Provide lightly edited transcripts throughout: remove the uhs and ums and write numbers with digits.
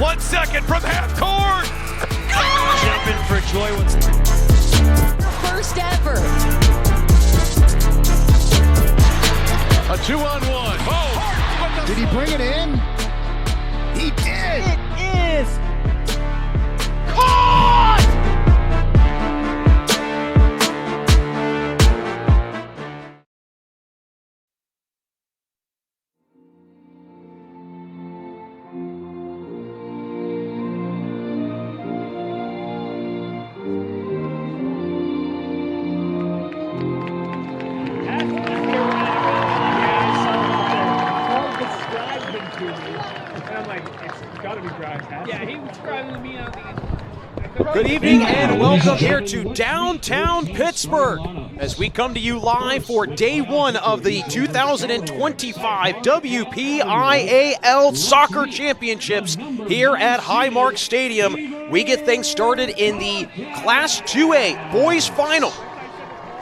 1 second from half court. Jumping for joy. First ever. A 2-on-1. Oh! Did he bring it in? He did! It is Caught! Good evening and welcome here to downtown Pittsburgh as we come to you live for day one of the 2025 WPIAL Soccer Championships here at Highmark Stadium. We get things started in the Class 2A Boys Final,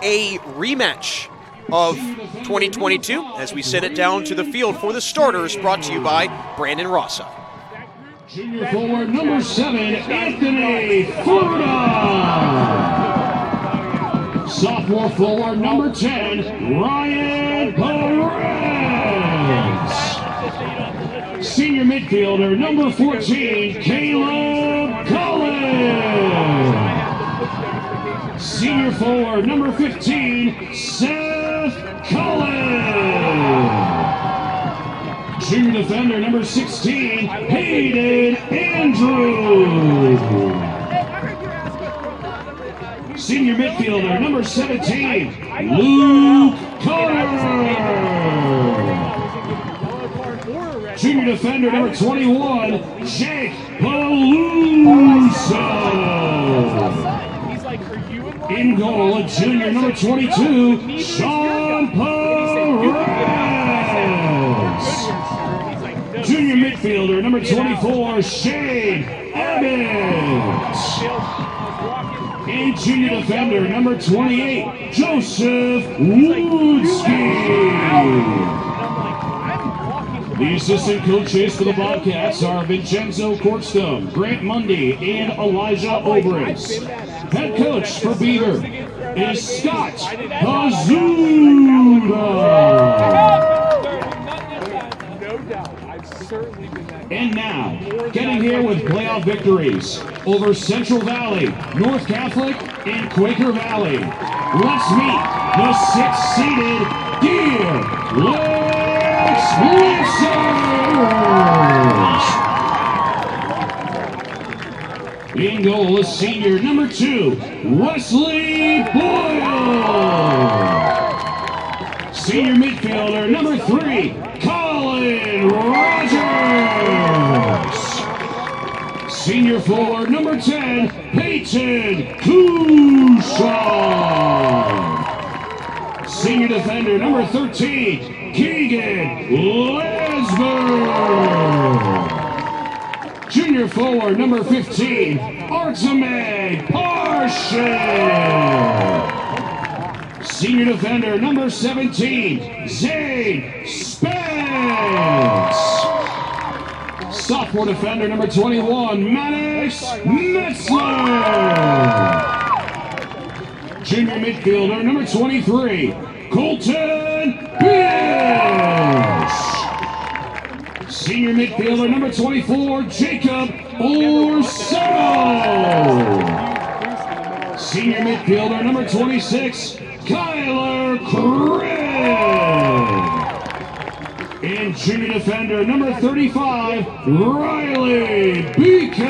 a rematch of 2022 as we send it down to the field for the starters, brought to you by Brandon Rossa. Junior forward number 7, Anthony Furta. Sophomore forward number 10, Ryan Perez. Senior midfielder number 14, Caleb Cullen. Senior forward number 15, Seth Cullen. Junior defender number 16, Hayden Andrews. Senior midfielder number 17, Luke Carter. Junior defender number 21, Jake Paluso. In goal, a junior number 22, Sean Perez. Junior midfielder number 24, Shane Abbott. And junior defender number 28, Joseph Woodski. The assistant coaches for the Bobcats are Vincenzo Kortstam, Grant Mundy, and Elijah Obrist. Head coach for Beaver is Scott Hazuda. And now, getting here with playoff victories over Central Valley, North Catholic, and Quaker Valley. Let's meet the 6th-seeded Deer Lakes Lancers. In goal is senior number 2, Wesley Boyle. Senior midfielder number 3, Colin Rogers. Senior forward number 10, Peyton Kushaw. Senior defender number 13, Keegan Lesberg. Junior forward number 15, Artemay Parshin. Senior defender number 17, Zane Spence. Sophomore defender number 21, Maddox Metzler. Junior midfielder number 23, Colton Bish. Senior midfielder number 24, Jacob Orseno. Senior midfielder number 26, Kyler Craig. And junior defender number 35, Riley Beacon.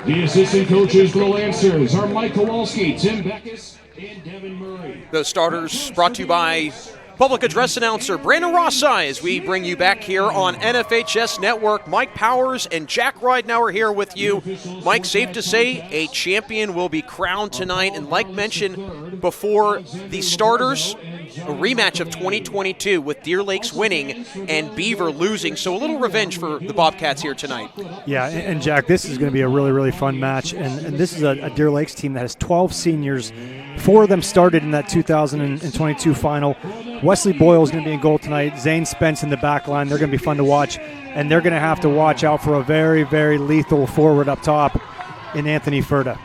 The assistant coaches for the Lancers are Mike Kowalski, Tim Beckus, and Devin Murray. The starters brought to you by public address announcer Brandon Rossa as we bring you back here on NFHS Network. Mike Powers and Jack Ridenauer here with you. Mike, safe to say a champion will be crowned tonight. And like mentioned before, the starters, a rematch of 2022 with Deer Lakes winning and Beaver losing. So a little revenge for the Bobcats here tonight. Yeah, and Jack, this is going to be a really, really fun match. And this is a Deer Lakes team that has 12 seniors. 4 of them started in that 2022 final. Wesley Boyle is going to be in goal tonight. Zane Spence in the back line. They're going to be fun to watch. And they're going to have to watch out for a very, very lethal forward up top in Anthony Furta.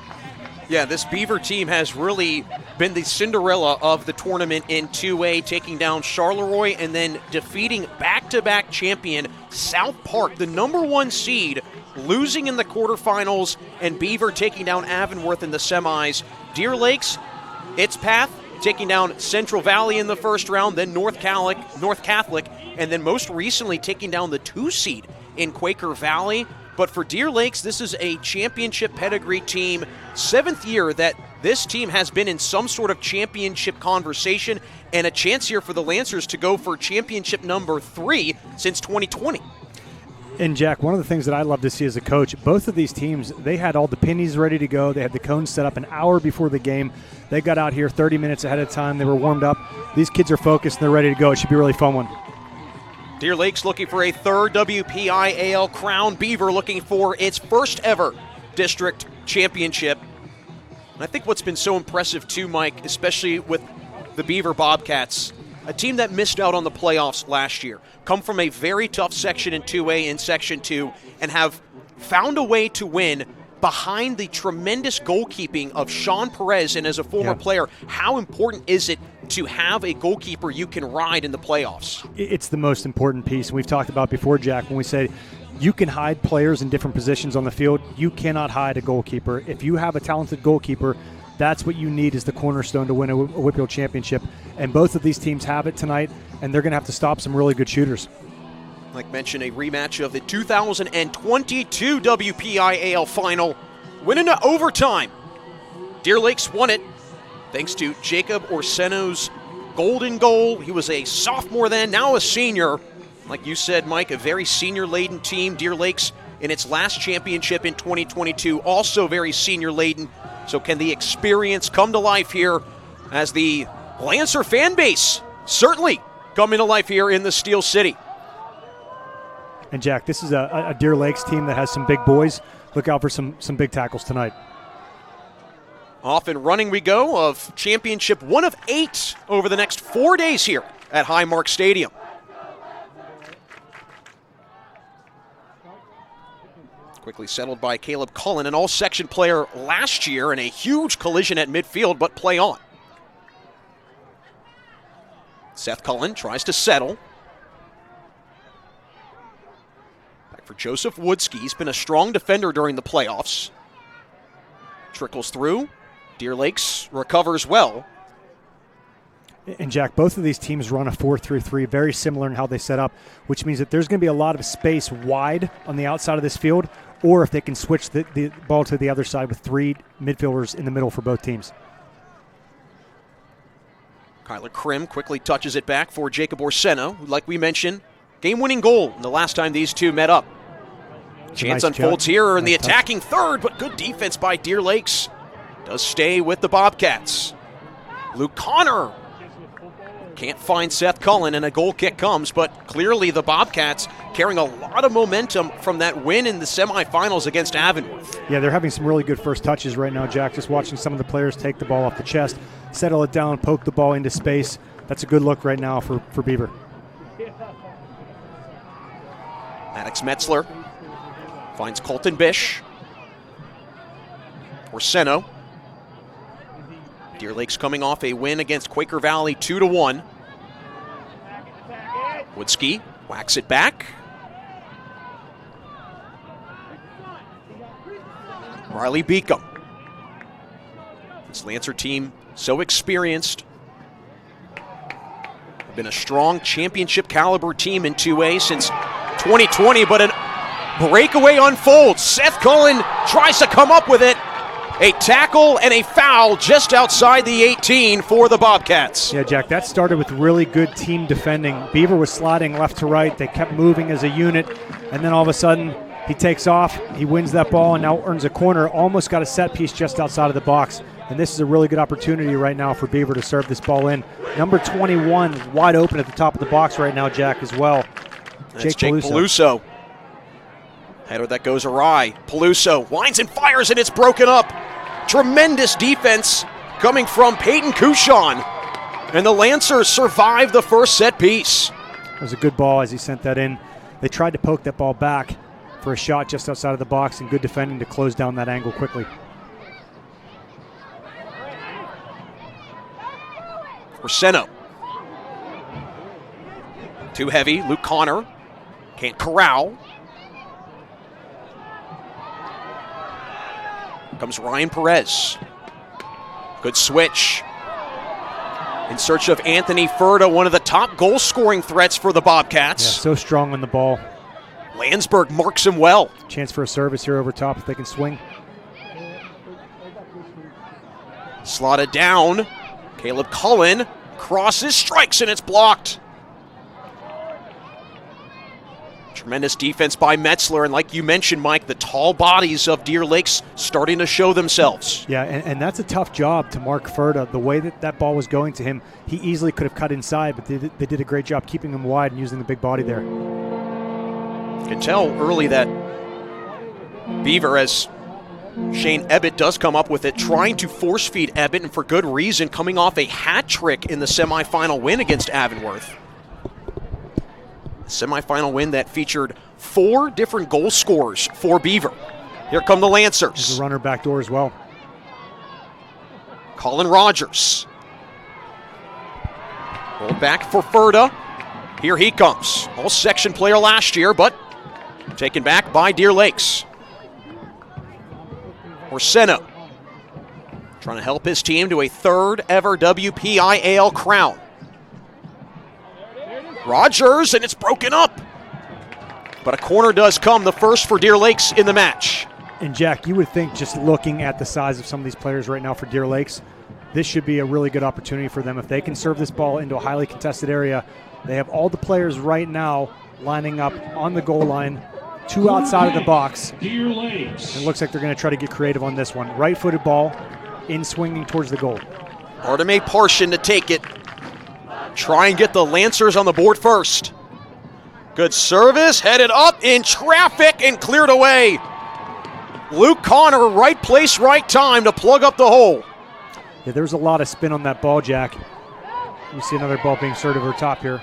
Yeah, this Beaver team has really been the Cinderella of the tournament in 2A, taking down Charleroi and then defeating back-to-back champion South Park, the #1 seed, losing in the quarterfinals, and Beaver taking down Avonworth in the semis. Deer Lakes, its path, taking down Central Valley in the first round, then North Catholic, and then most recently taking down the 2 seed in Quaker Valley. But for Deer Lakes, this is a championship pedigree team. 7th year that this team has been in some sort of championship conversation, and a chance here for the Lancers to go for championship number 3 since 2020. And Jack, one of the things that I love to see as a coach, both of these teams, they had all the pennies ready to go. They had the cones set up an hour before the game. They got out here 30 minutes ahead of time. They were warmed up. These kids are focused and they're ready to go. It should be a really fun one. Deer Lakes looking for a 3rd WPIAL crown. Beaver looking for its first ever district championship. And I think what's been so impressive too, Mike, especially with the Beaver Bobcats, a team that missed out on the playoffs last year, come from a very tough section in 2A and Section 2, and have found a way to win behind the tremendous goalkeeping of Sean Perez. And as a former player, how important is it to have a goalkeeper you can ride in the playoffs? It's the most important piece. We've talked about before, Jack, when we say you can hide players in different positions on the field. You cannot hide a goalkeeper. If you have a talented goalkeeper, that's what you need as the cornerstone to win a WPIAL championship. And both of these teams have it tonight, and they're going to have to stop some really good shooters. Like mentioned, a rematch of the 2022 WPIAL final, went into overtime. Deer Lakes won it thanks to Jacob Orseno's golden goal. He was a sophomore then, now a senior. Like you said, Mike, a very senior-laden team. Deer Lakes in its last championship in 2022, also very senior-laden. So can the experience come to life here as the Lancer fan base certainly come into life here in the Steel City? And Jack, this is a Deer Lakes team that has some big boys. Look out for some big tackles tonight. Off and running we go of championship 1 of 8 over the next 4 days here at Highmark Stadium. Quickly settled by Caleb Cullen, an all-section player last year, in a huge collision at midfield, but play on. Seth Cullen tries to settle. Back for Joseph Woodski. He's been a strong defender during the playoffs. Trickles through. Deer Lakes recovers well. And Jack, both of these teams run a 4-3-3, very similar in how they set up, which means that there's going to be a lot of space wide on the outside of this field, or if they can switch the ball to the other side with 3 midfielders in the middle for both teams. Kyler Krim quickly touches it back for Jacob Orseno, who, like we mentioned, game-winning goal the last time these two met up. Chance unfolds here in the attacking third, but good defense by Deer Lakes. Does stay with the Bobcats. Luke Connor can't find Seth Cullen, and a goal kick comes, but clearly the Bobcats carrying a lot of momentum from that win in the semifinals against Avonworth. Yeah, they're having some really good first touches right now, Jack. Just watching some of the players take the ball off the chest, settle it down, poke the ball into space. That's a good look right now for Beaver. Maddox Metzler finds Colton Bish. Orseno. Deer Lakes coming off a win against Quaker Valley 2-1. Woodski whacks it back. Riley Beacom. This Lancer team so experienced. Been a strong championship caliber team in 2A since 2020, but a breakaway unfolds. Seth Cullen tries to come up with it. A tackle and a foul just outside the 18 for the Bobcats. Yeah, Jack, that started with really good team defending. Beaver was sliding left to right. They kept moving as a unit, and then all of a sudden he takes off. He wins that ball and now earns a corner. Almost got a set piece just outside of the box. And this is a really good opportunity right now for Beaver to serve this ball in. Number 21 wide open at the top of the box right now, Jack, as well. That's Jake Peluso. Header that goes awry. Peluso winds and fires, and it's broken up. Tremendous defense coming from Peyton Couchon. And the Lancers survive the first set piece. It was a good ball as he sent that in. They tried to poke that ball back for a shot just outside of the box, and good defending to close down that angle quickly. Orseno. Too heavy. Luke Connor can't corral. Comes Ryan Perez. Good switch. In search of Anthony Furta, one of the top goal-scoring threats for the Bobcats. Yeah, so strong on the ball. Landsberg marks him well. Chance for a service here over top if they can swing. Slotted down. Caleb Cullen crosses, strikes, and it's blocked. Tremendous defense by Metzler, and like you mentioned, Mike, the tall bodies of Deer Lakes starting to show themselves. Yeah, and that's a tough job to Mark Furta. The way that ball was going to him, he easily could have cut inside, but they did a great job keeping him wide and using the big body there. You can tell early that Beaver, as Shane Ebbett does come up with it, trying to force feed Ebbett, and for good reason, coming off a hat trick in the semifinal win against Avonworth. Semifinal win that featured 4 different goal scorers for Beaver. Here come the Lancers. There's a runner back door as well. Colin Rogers. Rolled back for Furta. Here he comes. All-section player last year, but taken back by Deer Lakes. Orseno trying to help his team to a 3rd ever WPIAL crown. Rogers, and it's broken up. But a corner does come, the first for Deer Lakes in the match. And Jack, you would think, just looking at the size of some of these players right now for Deer Lakes, this should be a really good opportunity for them. If they can serve this ball into a highly contested area, they have all the players right now lining up on the goal line, 2 outside of the box. Deer Lakes. It looks like they're going to try to get creative on this one. Right-footed ball, in swinging towards the goal. Arteme Parshin to take it. Try and get the Lancers on the board first. Good service, headed up in traffic and cleared away. Luke Connor, right place, right time to plug up the hole. Yeah, there's a lot of spin on that ball, Jack. We see another ball being served over top here.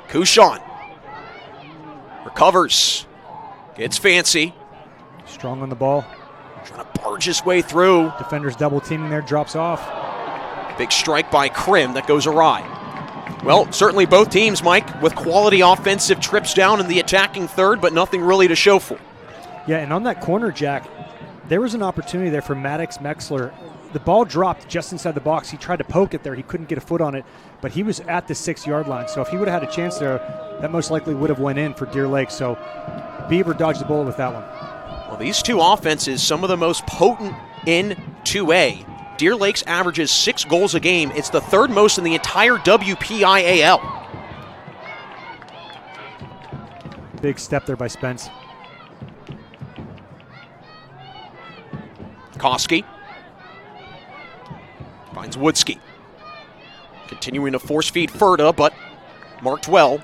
Kushan recovers, gets fancy. Strong on the ball. Trying to barge his way through. Defenders double teaming there, drops off. Big strike by Krim that goes awry. Well, certainly both teams, Mike, with quality offensive trips down in the attacking third, but nothing really to show for. Yeah, and on that corner, Jack, there was an opportunity there for Maddox Metzler. The ball dropped just inside the box. He tried to poke it there. He couldn't get a foot on it, but he was at the 6-yard line. So if he would have had a chance there, that most likely would have went in for Deer Lake. So Beaver dodged the bullet with that one. Well, these two offenses, some of the most potent in 2A. Deer Lakes averages 6 goals a game. It's the 3rd most in the entire WPIAL. Big step there by Spence. Koski finds Woodski. Continuing to force feed Furta, but marked well.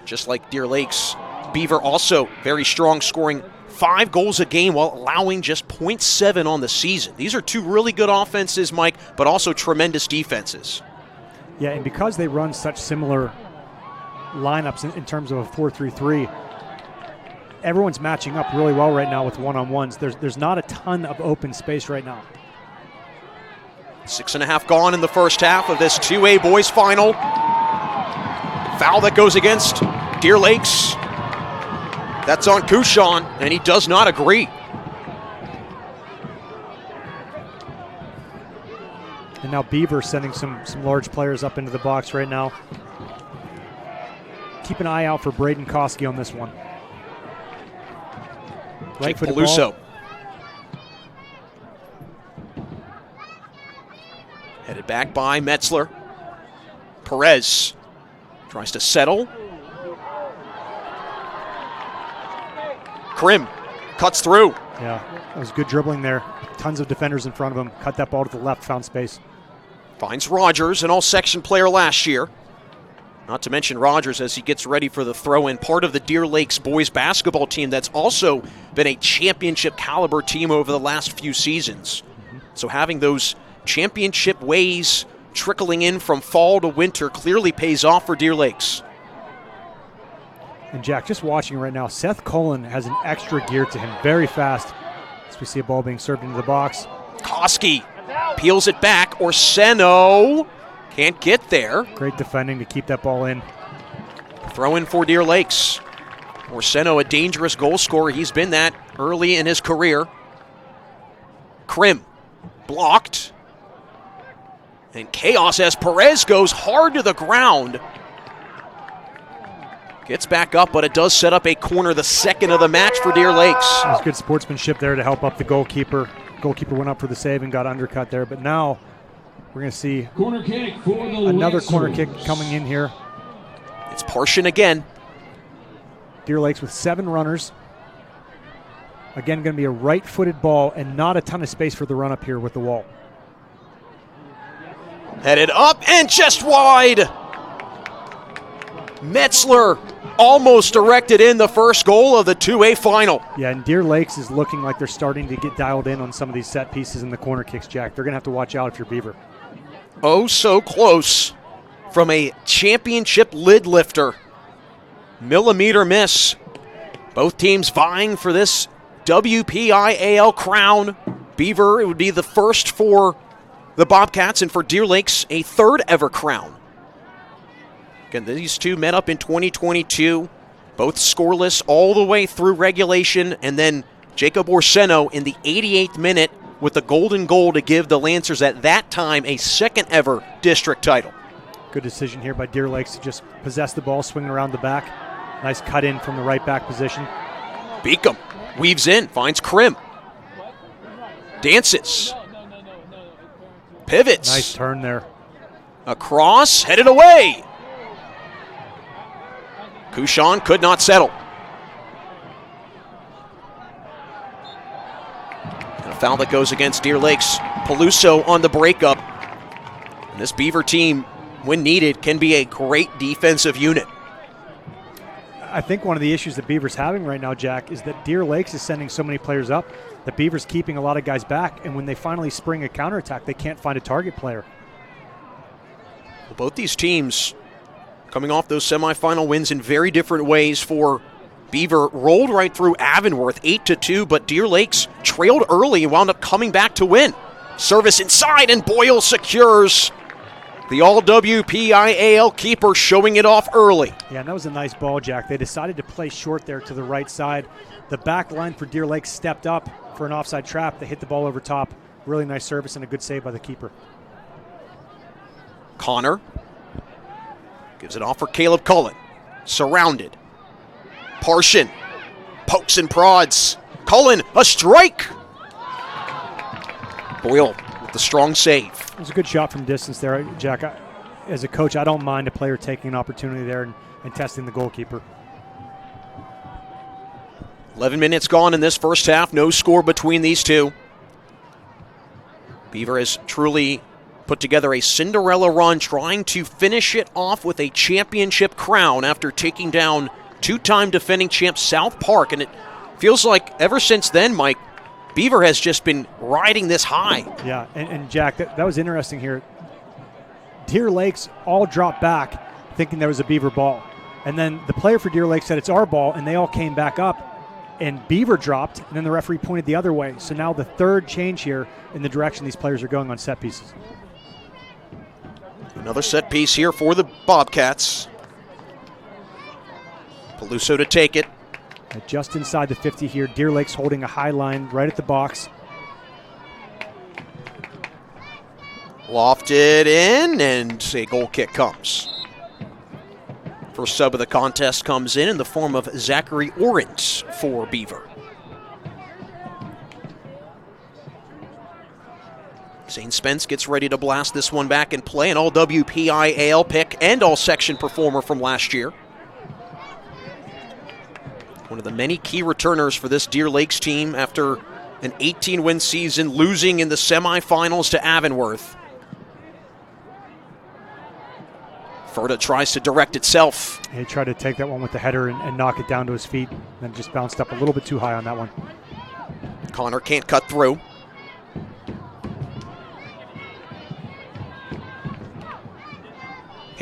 Just like Deer Lakes, Beaver also very strong, scoring 5 goals a game while allowing just 0.7 on the season. These are 2 really good offenses, Mike, but also tremendous defenses. Yeah, and because they run such similar lineups in terms of a 4-3-3, everyone's matching up really well right now with one-on-ones. There's not a ton of open space right now. 6.5 gone in the first half of this 2A boys final. Foul that goes against Deer Lakes. That's on Kushan, and he does not agree. And now Beaver sending some large players up into the box right now. Keep an eye out for Braden Koski on this one. Right foot Peluso. Headed back by Metzler. Perez tries to settle. Krim cuts through. Yeah, that was good dribbling there. Tons of defenders in front of him. Cut that ball to the left, found space. Finds Rogers, an all-section player last year. Not to mention Rogers as he gets ready for the throw-in, part of the Deer Lakes boys basketball team that's also been a championship caliber team over the last few seasons. So having those championship ways trickling in from fall to winter clearly pays off for Deer Lakes. And Jack, just watching right now, Seth Cullen has an extra gear to him, very fast. As we see a ball being served into the box. Koski peels it back. Orseno can't get there. Great defending to keep that ball in. Throw in for Deer Lakes. Orseno, a dangerous goal scorer. He's been that early in his career. Krim blocked. And chaos as Perez goes hard to the ground. Gets back up, but it does set up a corner, the second of the match for Deer Lakes. There's good sportsmanship there to help up the goalkeeper. Goalkeeper went up for the save and got undercut there, but now we're going to see Corner kick for the another Lancers. corner kick coming in here. It's Parshin again. Deer Lakes with 7 runners. Again, going to be a right-footed ball and not a ton of space for the run-up here with the wall. Headed up and just wide. Metzler almost directed in the first goal of the 2A final. Yeah, and Deer Lakes is looking like they're starting to get dialed in on some of these set pieces and the corner kicks, Jack. They're going to have to watch out if you're Beaver. Oh, so close from a championship lid lifter. Millimeter miss. Both teams vying for this WPIAL crown. Beaver, it would be the first for the Bobcats, and for Deer Lakes, a third ever crown. Again, these two met up in 2022, both scoreless all the way through regulation, and then Jacob Orseno in the 88th minute with the golden goal to give the Lancers at that time a second ever district title. Good decision here by Deer Lakes to just possess the ball, swinging around the back. Nice cut in from the right back position. Beacom weaves in, finds Krim. Dances. Pivots. Nice turn there. Across, headed away. Kushan could not settle. And a foul that goes against Deer Lakes. Peluso on the breakup. And this Beaver team, when needed, can be a great defensive unit. I think one of the issues that Beaver's having right now, Jack, is that Deer Lakes is sending so many players up that Beaver's keeping a lot of guys back, and when they finally spring a counterattack, they can't find a target player. Well, both these teams coming off those semifinal wins in very different ways. For Beaver, rolled right through Avonworth 8-2, but Deer Lakes trailed early and wound up coming back to win. Service inside, and Boyle secures. The all-WPIAL keeper showing it off early. Yeah, and that was a nice ball, Jack. They decided to play short there to the right side. The back line for Deer Lakes stepped up for an offside trap. They hit the ball over top. Really nice service and a good save by the keeper. Connor gives it off for Caleb Cullen. Surrounded. Parshin pokes and prods. Cullen, a strike. Boyle with the strong save. It was a good shot from distance there, Jack. As a coach, I don't mind a player taking an opportunity there and testing the goalkeeper. 11 minutes gone in this first half. No score between these two. Beaver has truly put together a Cinderella run, trying to finish it off with a championship crown after taking down two-time defending champ South Park. And it feels like ever since then, Mike, Beaver has just been riding this high. Yeah, and Jack, that was interesting here. Deer Lakes all dropped back thinking there was a Beaver ball. And then the player for Deer Lakes said it's our ball, and they all came back up. And Beaver dropped, and then the referee pointed the other way. So now the third change here in the direction these players are going on set pieces. Another set piece here for the Bobcats. Peluso to take it. Just inside the 50 here. Deer Lakes holding a high line right at the box. Lofted in, and a goal kick comes. First sub of the contest comes in the form of Zachary Orens for Beaver. Zane Spence gets ready to blast this one back and play, an all-WPIAL pick and all-section performer from last year. One of the many key returners for this Deer Lakes team after an 18-win season, losing in the semifinals to Avonworth. Ferda tries to direct itself. He tried to take that one with the header and knock it down to his feet, then just bounced up a little bit too high on that one. Connor can't cut through.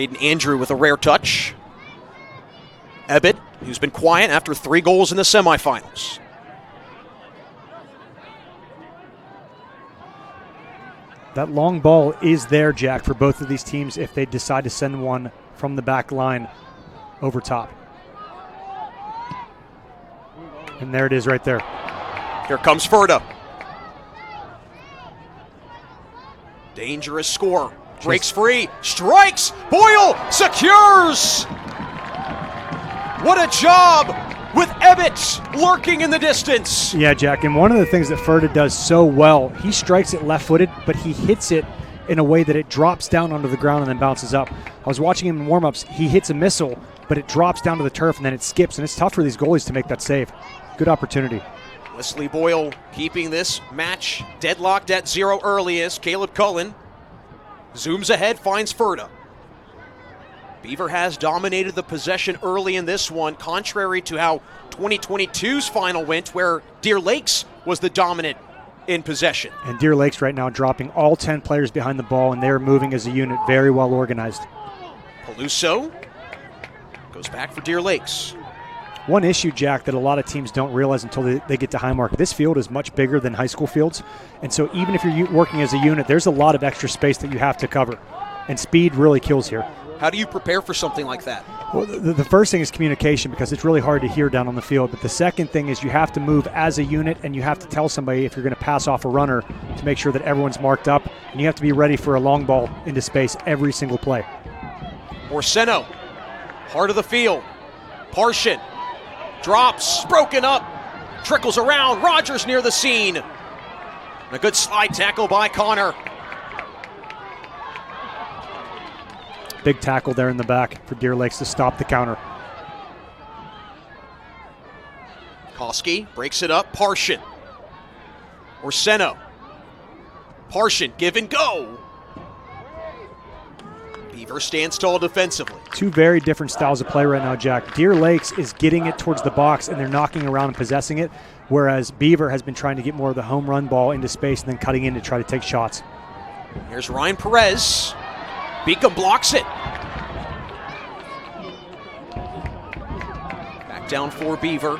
Hayden Andrew with a rare touch. Ebbett, who's been quiet after 3 goals in the semifinals. That long ball is there, Jack, for both of these teams if they decide to send one from the back line over top. And there it is right there. Here comes Ferda. Dangerous score. Breaks free. Strikes. Boyle secures. What a job with Ebbett lurking in the distance. Yeah, Jack, and one of the things that Ferda does so well, he strikes it left-footed, but he hits it in a way that it drops down onto the ground and then bounces up. I was watching him in warm-ups. He hits a missile, but it drops down to the turf and then it skips, and it's tough for these goalies to make that save. Good opportunity. Wesley Boyle keeping this match deadlocked at 0 early as Caleb Cullen zooms ahead, finds Ferda. Beaver has dominated the possession early in this one, contrary to how 2022's final went, where Deer Lakes was the dominant in possession. And Deer Lakes right now dropping all 10 players behind the ball, and they're moving as a unit, very well organized. Peluso goes back for Deer Lakes. One issue, Jack, that a lot of teams don't realize until they get to Highmark, this field is much bigger than high school fields. And so even if you're working as a unit, there's a lot of extra space that you have to cover. And speed really kills here. How do you prepare for something like that? Well, the first thing is communication, because it's really hard to hear down on the field. But the second thing is you have to move as a unit, and you have to tell somebody if you're going to pass off a runner to make sure that everyone's marked up. And you have to be ready for a long ball into space every single play. Orseno, heart of the field. Parshin drops, broken up, trickles around. Rogers near the scene. And a good slide tackle by Connor. Big tackle there in the back for Deer Lakes to stop the counter. Koski breaks it up. Parshin. Orseno. Parshin, give and go. Beaver stands tall defensively. Two very different styles of play right now, Jack. Deer Lakes is getting it towards the box, and they're knocking around and possessing it, whereas Beaver has been trying to get more of the home run ball into space and then cutting in to try to take shots. Here's Ryan Perez. Beacom blocks it. Back down for Beaver.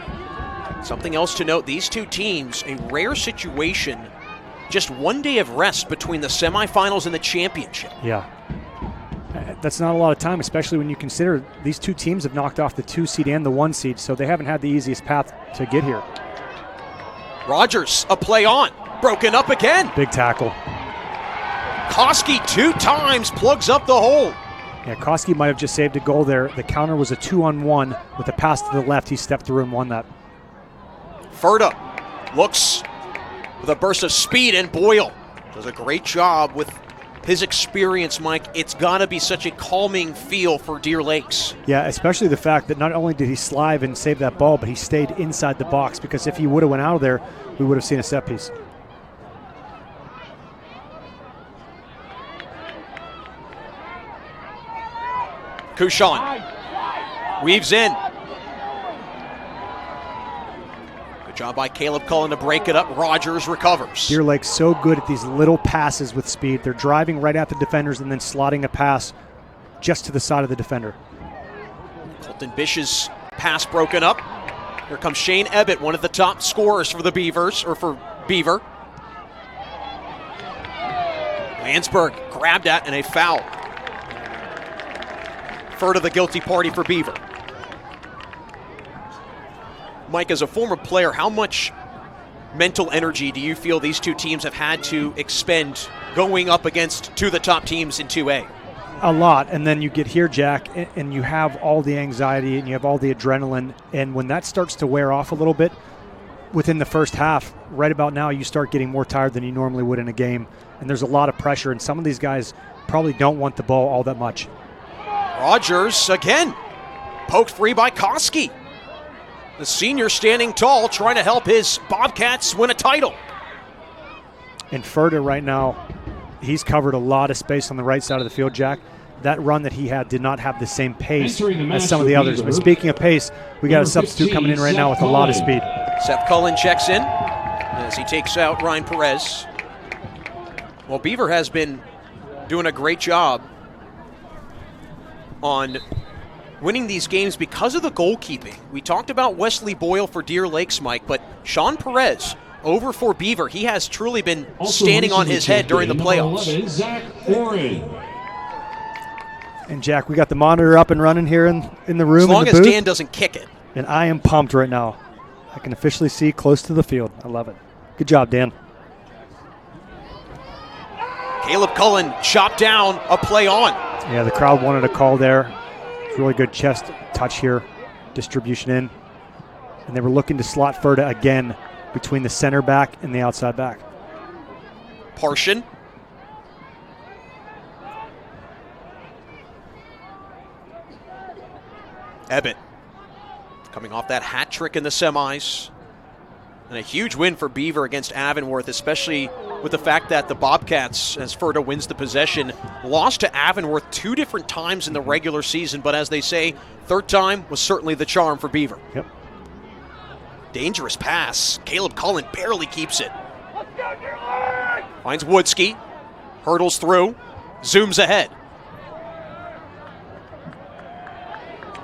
Something else to note, these two teams, a rare situation, just 1 day of rest between the semifinals and the championship. Yeah. That's not a lot of time, especially when you consider these two teams have knocked off the 2 seed and the 1 seed, so they haven't had the easiest path to get here. Rogers, a play on. Broken up again. Big tackle. Koski 2 times plugs up the hole. Yeah, Koski might have just saved a goal there. The counter was a 2-on-1 with a pass to the left. He stepped through and won that. Ferda looks with a burst of speed, and Boyle does a great job with his experience, Mike. It's got to be such a calming feel for Deer Lakes. Yeah, especially the fact that not only did he slide and save that ball, but he stayed inside the box, because if he would have went out of there, we would have seen a set piece. Kushan weaves in. Good job by Caleb Cullen to break it up. Rogers recovers. Deer Lake's so good at these little passes with speed. They're driving right at the defenders and then slotting a pass just to the side of the defender. Colton Bish's pass broken up. Here comes Shane Ebbett, one of the top scorers for the Beavers, or for Beaver. Landsberg grabbed at and a foul. Ferda the guilty party for Beaver. Mike, as a former player, how much mental energy do you feel these two teams have had to expend going up against two of the top teams in 2A? A lot, and then you get here, Jack, and you have all the anxiety and you have all the adrenaline, and when that starts to wear off a little bit within the first half, right about now you start getting more tired than you normally would in a game, and there's a lot of pressure, and some of these guys probably don't want the ball all that much. Rogers again, poked free by Koski. The senior standing tall, trying to help his Bobcats win a title. And Ferda right now, he's covered a lot of space on the right side of the field, Jack. That run that he had did not have the same pace as some of the others. But speaking of pace, we got a substitute coming in right now with a lot of speed. Seth Cullen checks in as he takes out Ryan Perez. Well, Beaver has been doing a great job on winning these games because of the goalkeeping. We talked about Wesley Boyle for Deer Lakes, Mike, but Sean Perez over for Beaver. He has truly been standing on his head during the playoffs. 11, Zach Oren. And Jack, we got the monitor up and running here in the room. As long in the as booth, Dan doesn't kick it. and I am pumped right now. I can officially see close to the field. I love it. Good job, Dan. Caleb Cullen chopped down, a play on. Yeah, the crowd wanted a call there. It's really good chest touch here, distribution in. And they were looking to slot Ferda again between the center back and the outside back. Parshin. Ebbett coming off that hat trick in the semis. And a huge win for Beaver against Avonworth, especially with the fact that the Bobcats, as Ferda wins the possession, lost to Avonworth 2 different times in the regular season. But as they say, third time was certainly the charm for Beaver. Yep. Dangerous pass. Caleb Cullen barely keeps it. Finds Woodski. Hurdles through. Zooms ahead.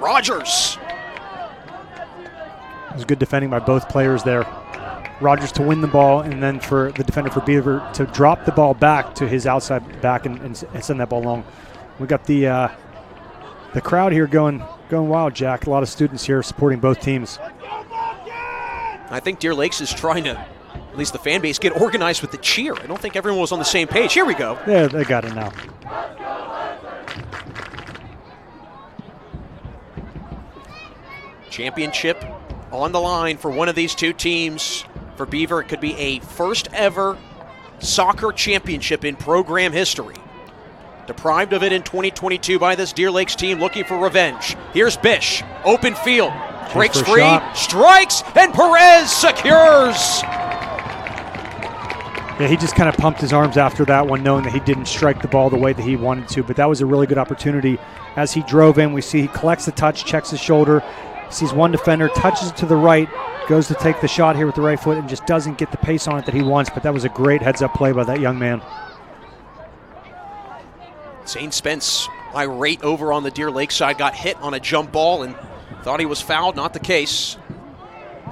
Rogers. It was good defending by both players there. Rogers to win the ball, and then for the defender for Beaver to drop the ball back to his outside back and send that ball long. We got the crowd here going wild, Jack. A lot of students here supporting both teams. I think Deer Lakes is trying to, at least the fan base, get organized with the cheer. I don't think everyone was on the same page. Here we go. Yeah, they got it now. Championship on the line for one of these two teams. For Beaver, it could be a first ever soccer championship in program history. Deprived of it in 2022 by this Deer Lakes team looking for revenge. Here's Bish, open field, breaks free, strikes, and Perez secures. Yeah, he just kind of pumped his arms after that one, knowing that he didn't strike the ball the way that he wanted to. But that was a really good opportunity. As he drove in, we see he collects the touch, checks his shoulder, sees one defender, touches it to the right, goes to take the shot here with the right foot and just doesn't get the pace on it that he wants. But that was a great heads-up play by that young man. Zane Spence, irate over on the Deer Lake side, got hit on a jump ball and thought he was fouled. Not the case.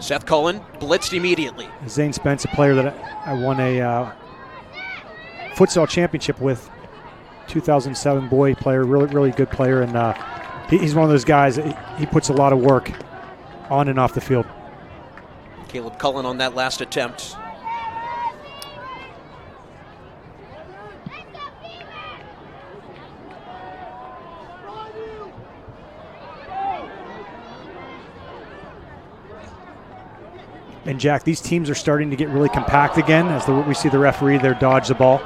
Seth Cullen blitzed immediately. Zane Spence, a player that I won a futsal championship with, 2007 boy player, really good player, and he's one of those guys that he puts a lot of work on and off the field. Caleb Cullen on that last attempt. And Jack, these teams are starting to get really compact again as we see the referee there dodge the ball.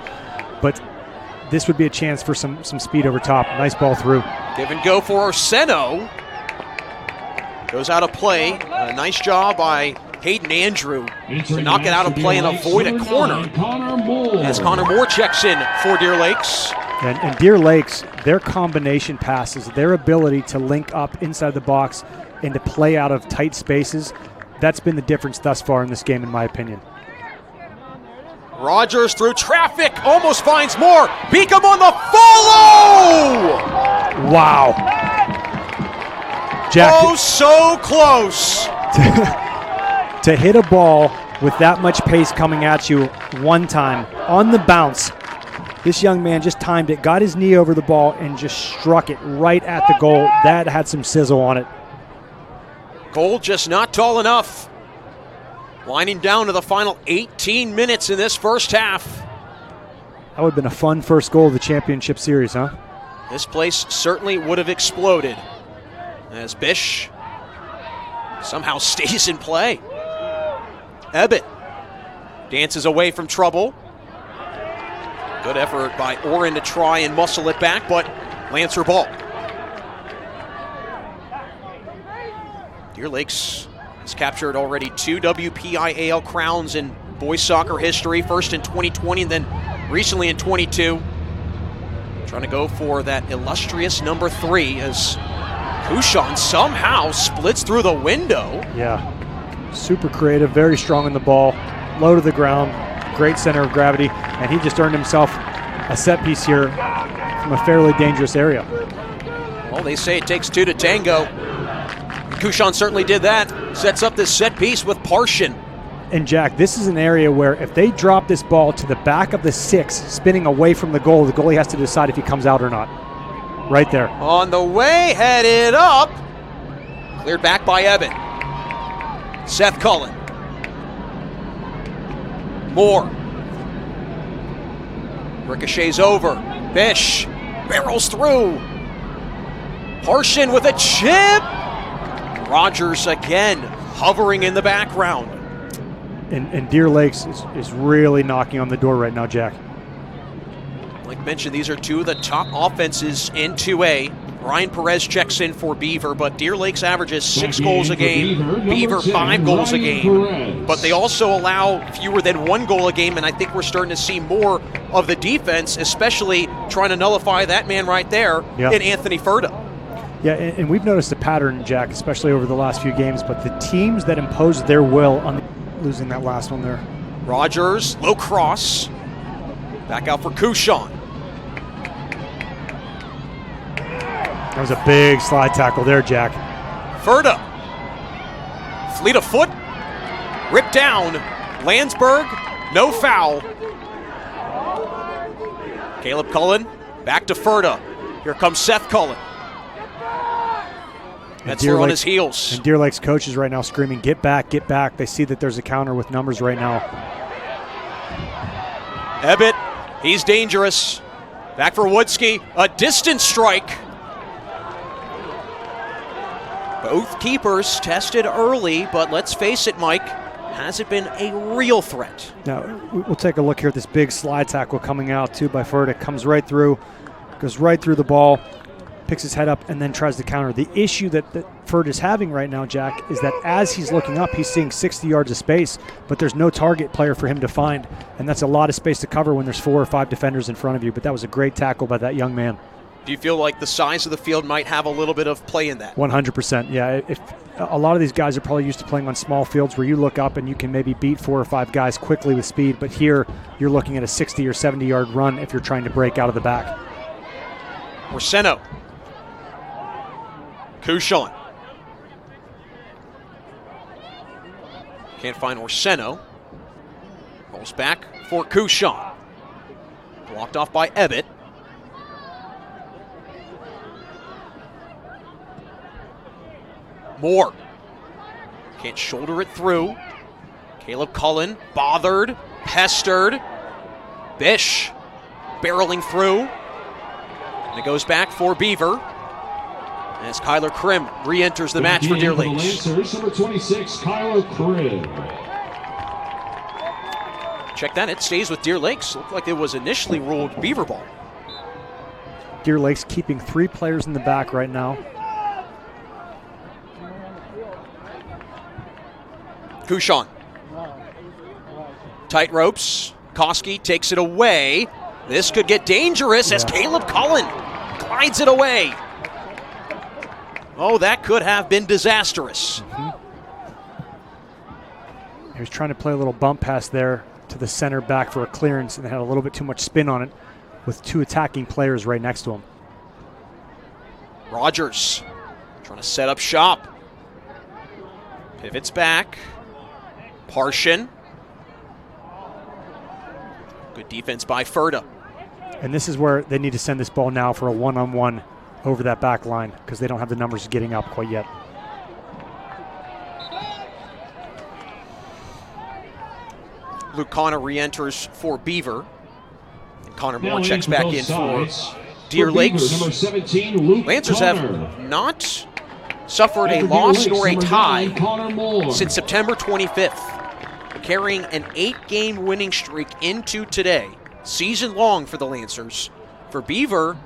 But this would be a chance for some speed over top. Nice ball through. Give and go for Orseno. Goes out of play. A nice job by Hayden Andrew to knock it out of play and avoid a corner. As Connor Moore checks in for Deer Lakes. And Deer Lakes, their combination passes, their ability to link up inside the box and to play out of tight spaces, that's been the difference thus far in this game, in my opinion. Rogers through traffic, almost finds Moore. Beacom on the follow! Wow. Jack, oh, so close. to hit a ball with that much pace coming at you one time on the bounce, this young man just timed it, got his knee over the ball, and just struck it right at the goal. That had some sizzle on it. Goal just not tall enough. Winding down to the final 18 minutes in this first half. That would have been a fun first goal of the championship series, huh? This place certainly would have exploded. As Bish somehow stays in play. Ebbett dances away from trouble. Good effort by Oren to try and muscle it back, but Lancer ball. Deer Lakes has captured already 2 WPIAL crowns in boys soccer history, first in 2020 and then recently in 22. Trying to go for that illustrious number 3 as Kushan somehow splits through the window. Yeah, super creative, very strong in the ball, low to the ground, great center of gravity, and he just earned himself a set piece here from a fairly dangerous area. Well, they say it takes two to tango. Kushan certainly did that. Sets up this set piece with Parshin. And Jack, this is an area where if they drop this ball to the back of the 6, spinning away from the goalie has to decide if he comes out or not. Right there. On the way, headed up. Cleared back by Ebbett. Seth Cullen. Moore. Ricochets over. Bish barrels through. Parshin with a chip. Rogers again hovering in the background. And Deer Lakes is really knocking on the door right now, Jack. Like mentioned, these are two of the top offenses in 2A. Ryan Perez checks in for Beaver, but Deer Lakes averages 6 goals a game. Beaver 5 goals a game. But they also allow fewer than 1 goal a game, and I think we're starting to see more of the defense, especially trying to nullify that man right there in Anthony Furta. Yeah, and we've noticed a pattern, Jack, especially over the last few games, but the teams that impose their will on losing that last one there. Rogers, low cross. Back out for Kushan. That was a big slide tackle there, Jack. Furta. Fleet of foot. Ripped down. Landsberg, no foul. Caleb Cullen, back to Furta. Here comes Seth Cullen. Metzler on his heels. And Deer Lakes coaches right now screaming, get back, get back. They see that there's a counter with numbers right now. Ebbett, he's dangerous. Back for Woodski, a distance strike. Both keepers tested early, but let's face it, Mike, hasn't been a real threat. Now, we'll take a look here at this big slide tackle coming out too by Furta. Comes right through, goes right through the ball, picks his head up, and then tries to counter. The issue that Furta is having right now, Jack, is that as he's looking up, he's seeing 60 yards of space, but there's no target player for him to find, and that's a lot of space to cover when there's 4 or 5 defenders in front of you, but that was a great tackle by that young man. Do you feel like the size of the field might have a little bit of play in that? 100%, yeah. If a lot of these guys are probably used to playing on small fields where you look up and you can maybe beat 4 or 5 guys quickly with speed, but here you're looking at a 60 or 70-yard run if you're trying to break out of the back. Orseno. Kushan. Can't find Orseno. Rolls back for Kushan. Blocked off by Ebbett. Moore. Can't shoulder it through. Caleb Cullen bothered, pestered. Bish barreling through. And it goes back for Beaver. As Kyler Krim re-enters the match for Deer Lakes. Lancers, number 26, Kyler Krim. Check that, it stays with Deer Lakes. Looked like it was initially ruled Beaver ball. Deer Lakes keeping 3 players in the back right now. Kushan. Tight ropes. Koski takes it away. This could get dangerous as Caleb Cullen glides it away. Oh, that could have been disastrous. He was trying to play a little bump pass there to the center back for a clearance, and they had a little bit too much spin on it with 2 attacking players right next to him. Rogers trying to set up shop. Pivots back. Parshin. Good defense by Furta. And this is where they need to send this ball now for a one-on-one over that back line because they don't have the numbers getting up quite yet. Luke Connor re-enters for Beaver. And Connor Moore checks back in for Deer Lakes. Number 17, Luke Lancers Connor. have not suffered a loss nor a tie since September 25th, carrying an 8-game winning streak into today. Season long for the Lancers. For Beaver,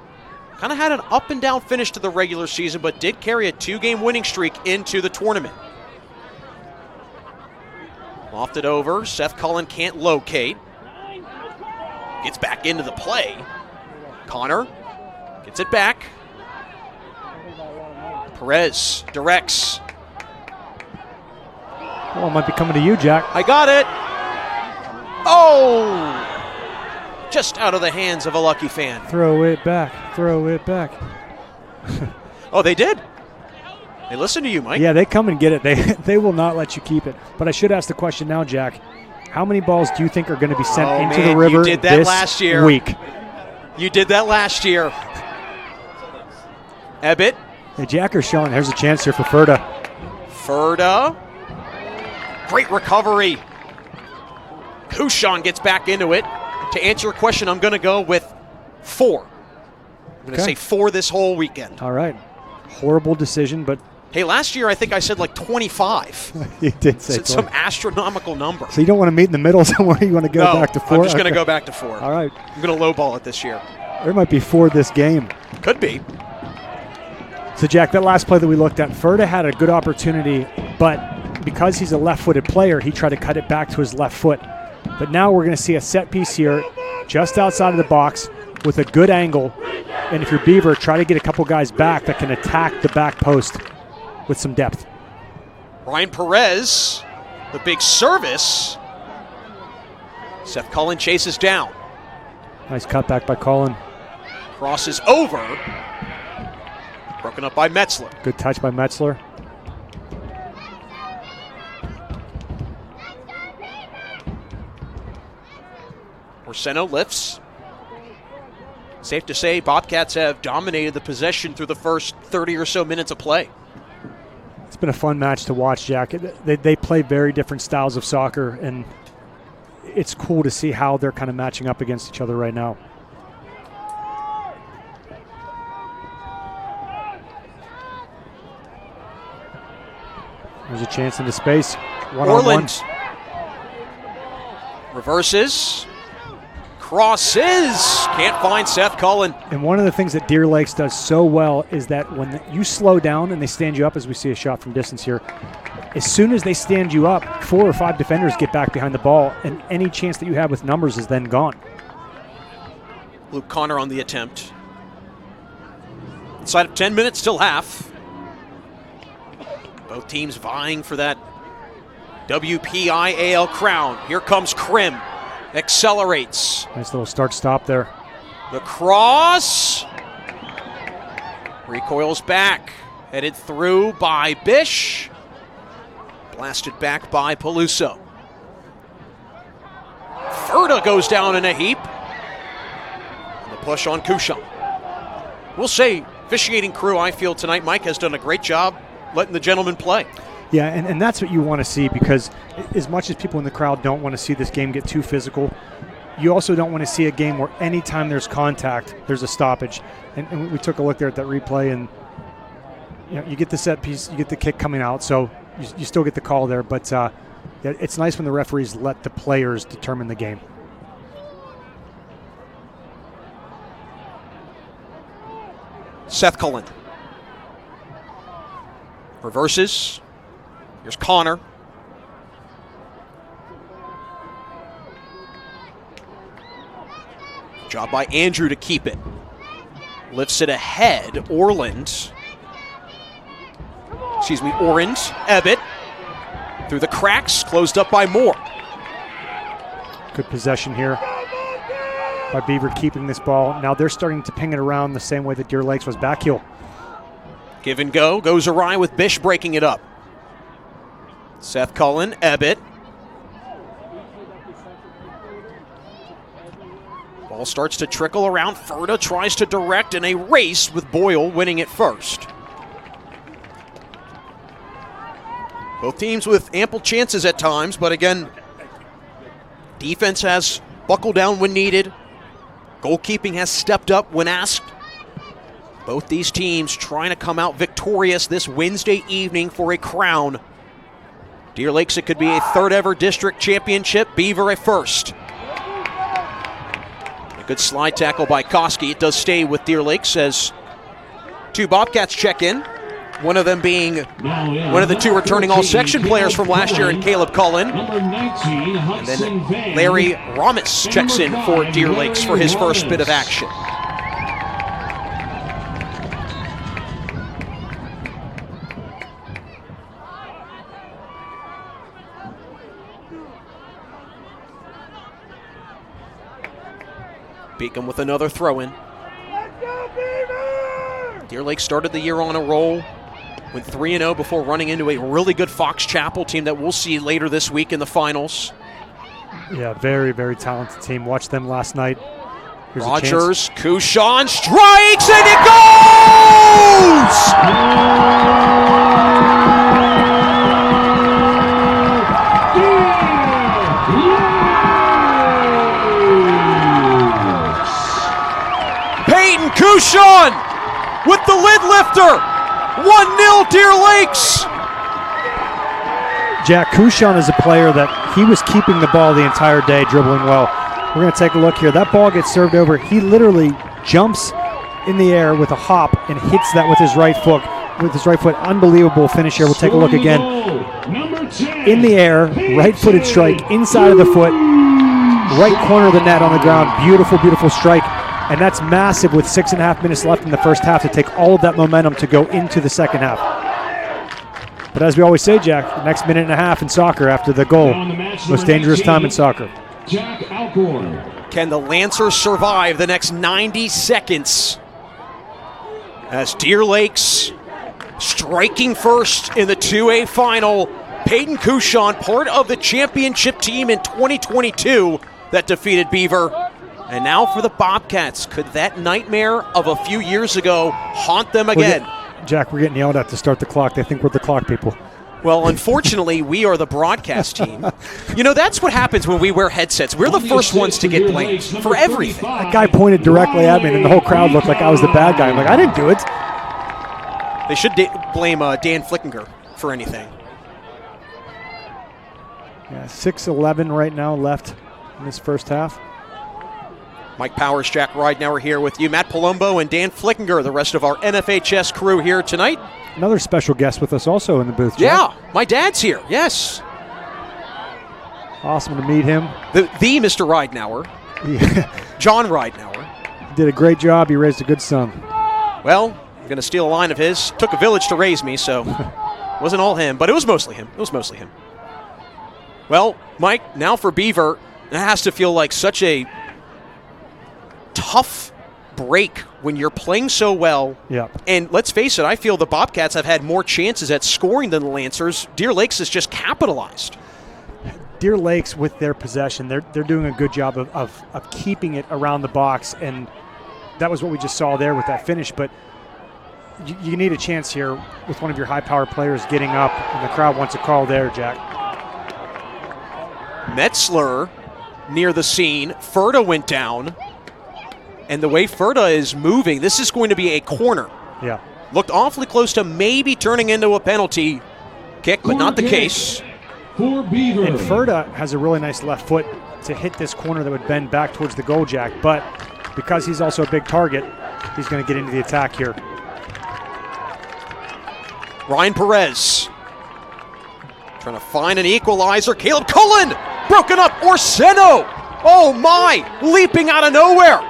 kind of had an up and down finish to the regular season, but did carry a 2-game winning streak into the tournament. Lofted over, Seth Cullen can't locate. Gets back into the play. Connor gets it back. Perez directs. Well, it might be coming to you, Jack. I got it. Oh! Just out of the hands of a lucky fan. Throw it back. Throw it back. Oh, they did? They listen to you, Mike. Yeah, they come and get it. They will not let you keep it. But I should ask the question now, Jack. How many balls do you think are going to be sent into the river you did that this last year. week? You did that last year. Ebbett. Hey, Jack or Sean, there's a chance here for Ferda. Ferda. Great recovery. Kushan gets back into it. To answer your question, I'm going to go with 4. I'm going to say 4 this whole weekend. All right. Horrible decision, but... Hey, last year I think I said like 25. You did say It's some astronomical number. So you don't want to meet in the middle somewhere? You want to go back to 4? I'm just going to go back to 4. All right. I'm going to lowball it this year. There might be 4 this game. Could be. So, Jack, that last play that we looked at, Ferda had a good opportunity, but because he's a left-footed player, he tried to cut it back to his left foot. But now we're going to see a set piece here just outside of the box with a good angle. And if you're Beaver, try to get a couple guys back that can attack the back post with some depth. Ryan Perez, the big service. Seth Cullen chases down. Nice cutback by Cullen. Crosses over. Broken up by Metzler. Good touch by Metzler. Orseno lifts. Safe to say, Bobcats have dominated the possession through the first 30 or so minutes of play. It's been a fun match to watch, Jack. They play very different styles of soccer, and it's cool to see how they're kind of matching up against each other right now. There's a chance into space. Orland reverses. Crosses. Can't find Seth Cullen. And one of the things that Deer Lakes does so well is that when you slow down and they stand you up, as we see a shot from distance here, as soon as they stand you up, 4 or 5 defenders get back behind the ball, and any chance that you have with numbers is then gone. Luke Connor on the attempt. Inside of 10 minutes, still half. Both teams vying for that WPIAL crown. Here comes Krim. Accelerates. Nice little start-stop there. The cross. Recoils back. Headed through by Bish. Blasted back by Peluso. Ferda goes down in a heap. And the push on Kushan. We'll say, officiating crew, I feel tonight, Mike, has done a great job letting the gentlemen play. Yeah, and that's what you want to see, because as much as people in the crowd don't want to see this game get too physical, you also don't want to see a game where anytime there's contact, there's a stoppage. And we took a look there at that replay, and you get the set piece, you get the kick coming out, so you still get the call there. But it's nice when the referees let the players determine the game. Seth Cullen. Reverses. Here's Connor. Job by Andrew to keep it. Lifts it ahead. Orange. Ebbett. Through the cracks. Closed up by Moore. Good possession here by Beaver, keeping this ball. Now they're starting to ping it around the same way that Deer Lakes was back heel. Give and go. Goes awry with Bish breaking it up. Seth Cullen, Ebbett. Ball starts to trickle around. Ferda tries to direct in a race with Boyle winning it first. Both teams with ample chances at times, but again, defense has buckled down when needed. Goalkeeping has stepped up when asked. Both these teams trying to come out victorious this Wednesday evening for a crown. Deer Lakes, it could be a third ever district championship. Beaver a first. A good slide tackle by Koski. It does stay with Deer Lakes as 2 Bobcats check in. One of them being one of the 2 returning all-section players from last year in Caleb Cullen. And then Larry Ramis checks in for Deer Lakes for his first bit of action. Beacom with another throw-in. Deer Lake started the year on a roll, went 3-0 before running into a really good Fox Chapel team that we'll see later this week in the finals. Yeah, very, very talented team. Watched them last night. Here's Rogers, Kushan strikes, and it goes! Peyton Kushan with the lid lifter. 1-0 Deer Lakes. Jack, Kushan is a player that he was keeping the ball the entire day, dribbling well. We're going to take a look here. That ball gets served over. He literally jumps in the air with a hop and hits that with his right foot. Unbelievable finish here. We'll take a look again. In the air, right-footed strike, inside of the foot, right corner of the net on the ground. Beautiful, beautiful strike. And that's massive with 6.5 minutes left in the first half to take all of that momentum to go into the second half. But as we always say, Jack, the next minute and a half in soccer after the goal, most dangerous time in soccer. Can the Lancers survive the next 90 seconds? As Deer Lakes striking first in the 2A final. Peyton Kushan, part of the championship team in 2022 that defeated Beaver. And now for the Bobcats. Could that nightmare of a few years ago haunt them again? Jack, we're getting yelled at to start the clock. They think we're the clock people. Well, unfortunately, we are the broadcast team. You know, that's what happens when we wear headsets. We're the first ones to get blamed for everything. That guy pointed directly at me, and the whole crowd looked like I was the bad guy. I'm like, I didn't do it. They should blame Dan Flickinger for anything. Yeah, 6:11 right now left in this first half. Mike Powers, Jack Ridenauer here with you. Matt Palumbo and Dan Flickinger, the rest of our NFHS crew here tonight. Another special guest with us also in the booth, Jack. Yeah, my dad's here, yes. Awesome to meet him. The Mr. Ridenauer, John Ridenauer. He did a great job. He raised a good son. Well, I'm going to steal a line of his. Took a village to raise me, so it wasn't all him, but it was mostly him. Well, Mike, now for Beaver, it has to feel like such a tough break when you're playing so well. Yeah. And let's face it, I feel the Bobcats have had more chances at scoring than the Lancers. Deer Lakes has just capitalized. Deer Lakes, with their possession, they're doing a good job of keeping it around the box, and that was what we just saw there with that finish. But you need a chance here with one of your high-power players getting up, and the crowd wants a call there, Jack. Metzler near the scene. Ferda went down. And the way Ferda is moving, this is going to be a corner. Yeah. Looked awfully close to maybe turning into a penalty kick, but not the case. For Beaver. And Ferda has a really nice left foot to hit this corner that would bend back towards the goal, Jack. But because he's also a big target, he's going to get into the attack here. Ryan Perez trying to find an equalizer. Caleb Cullen broken up. Orseno, oh my, leaping out of nowhere.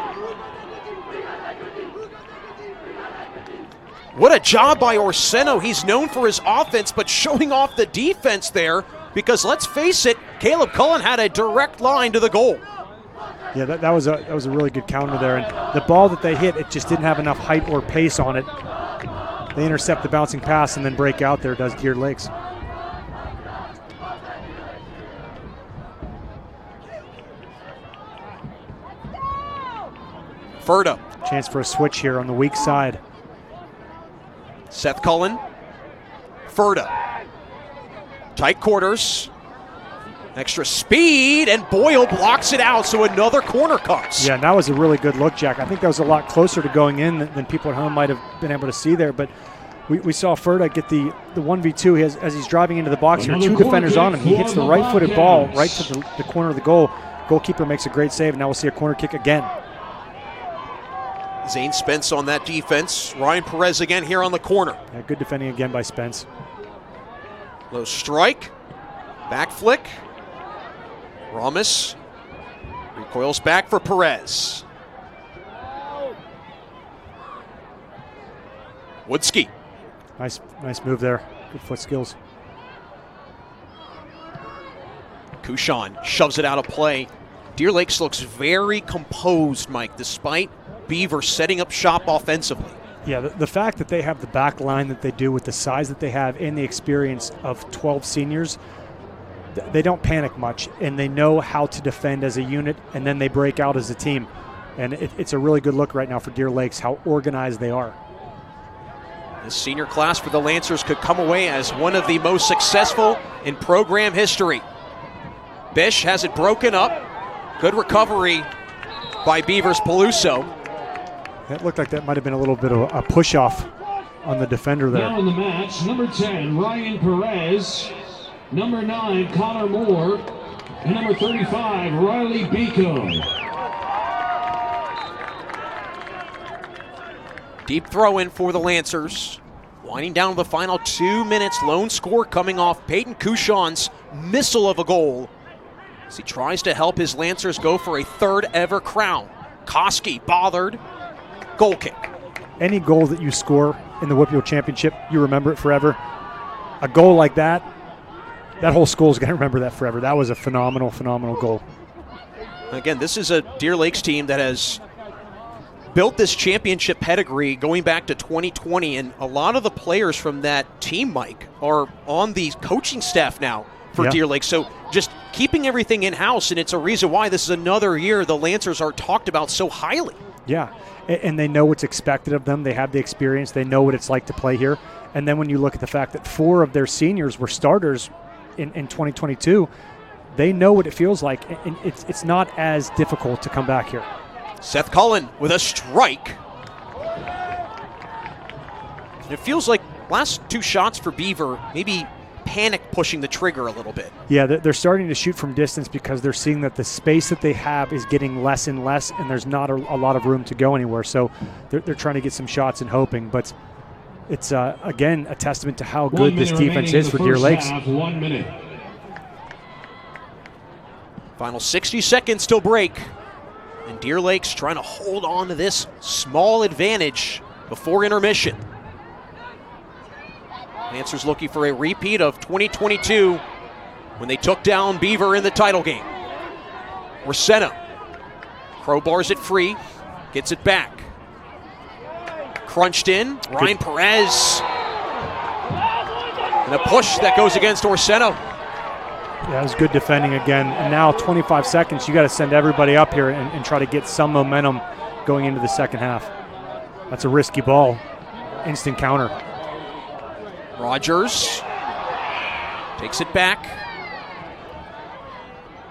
What a job by Orseno. He's known for his offense, but showing off the defense there, because let's face it, Caleb Cullen had a direct line to the goal. Yeah, that was a really good counter there. And the ball that they hit, it just didn't have enough height or pace on it. They intercept the bouncing pass and then break out there, does Deer Lakes. Ferda. Chance for a switch here on the weak side. Seth Cullen. Ferda. Tight quarters. Extra speed, and Boyle blocks it out, so another corner comes. Yeah, and that was a really good look, Jack. I think that was a lot closer to going in than people at home might have been able to see there, but we saw Ferda get the 1v2 as he's driving into the box here. Two defenders on him. He hits the right-footed ball right to the corner of the goal. Goalkeeper makes a great save, and now we'll see a corner kick again. Zane Spence on that defense. Ryan Perez again here on the corner. Yeah, good defending again by Spence. Low strike. Back flick. Ramos recoils back for Perez. Woodski. Nice move there. Good foot skills. Kushan shoves it out of play. Deer Lakes looks very composed, Mike, despite Beaver setting up shop offensively. Yeah, the fact that they have the back line that they do with the size that they have and the experience of 12 seniors, they don't panic much, and they know how to defend as a unit, and then they break out as a team. And it's a really good look right now for Deer Lakes, how organized they are. This senior class for the Lancers could come away as one of the most successful in program history. Bish has it broken up. Good recovery by Beaver's Peluso. That looked like that might have been a little bit of a push-off on the defender there. Now in the match, number 10, Ryan Perez. Number 9, Connor Moore. And number 35, Riley Beacom. Deep throw in for the Lancers. Winding down to the final 2 minutes. Lone score coming off Peyton Couchon's missile of a goal as he tries to help his Lancers go for a third ever crown. Koski bothered. Goal kick. Any goal that you score in the WPIAL Championship, you remember it forever. A goal like that, that whole school is going to remember that forever. That was a phenomenal, phenomenal goal. Again, this is a Deer Lakes team that has built this championship pedigree going back to 2020, and a lot of the players from that team, Mike, are on the coaching staff now for Deer Lakes. So just keeping everything in-house, and it's a reason why this is another year the Lancers are talked about so highly. Yeah, and they know what's expected of them. They have the experience. They know what it's like to play here. And then when you look at the fact that 4 of their seniors were starters in 2022, they know what it feels like, and it's not as difficult to come back here. Seth Cullen with a strike. And it feels like last 2 shots for Beaver, maybe panic pushing the trigger a little bit. Yeah, they're starting to shoot from distance because they're seeing that the space that they have is getting less and less, and there's not a lot of room to go anywhere. So they're trying to get some shots and hoping, but it's, again, a testament to how good this defense is for Deer Lakes. 1 minute. Final 60 seconds till break. And Deer Lakes trying to hold on to this small advantage before intermission. Lancers looking for a repeat of 2022 when they took down Beaver in the title game. Rosseno crowbars it free, gets it back. Crunched in, Ryan Perez. And a push that goes against Orseno. Yeah, it was good defending again. And now 25 seconds, you got to send everybody up here and try to get some momentum going into the second half. That's a risky ball. Instant counter. Rogers takes it back.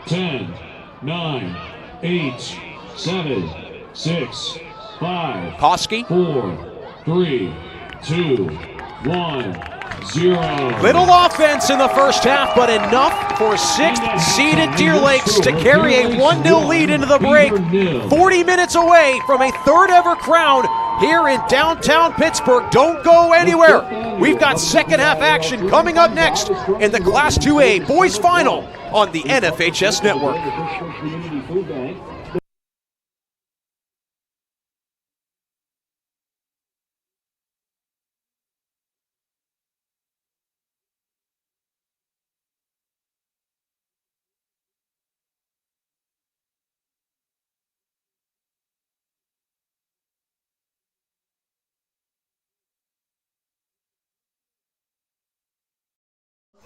10, 9, 8, 7, 6, 5, Koski. 4, 3, 2, 1, 0. Little offense in the first half, but enough for 6th-seeded Deer Lakes to carry a 1-0 lead into the break. 40 minutes away from a third-ever crown here in downtown Pittsburgh. Don't go anywhere. We've got second-half action coming up next in the Class 2A Boys Final on the NFHS Network.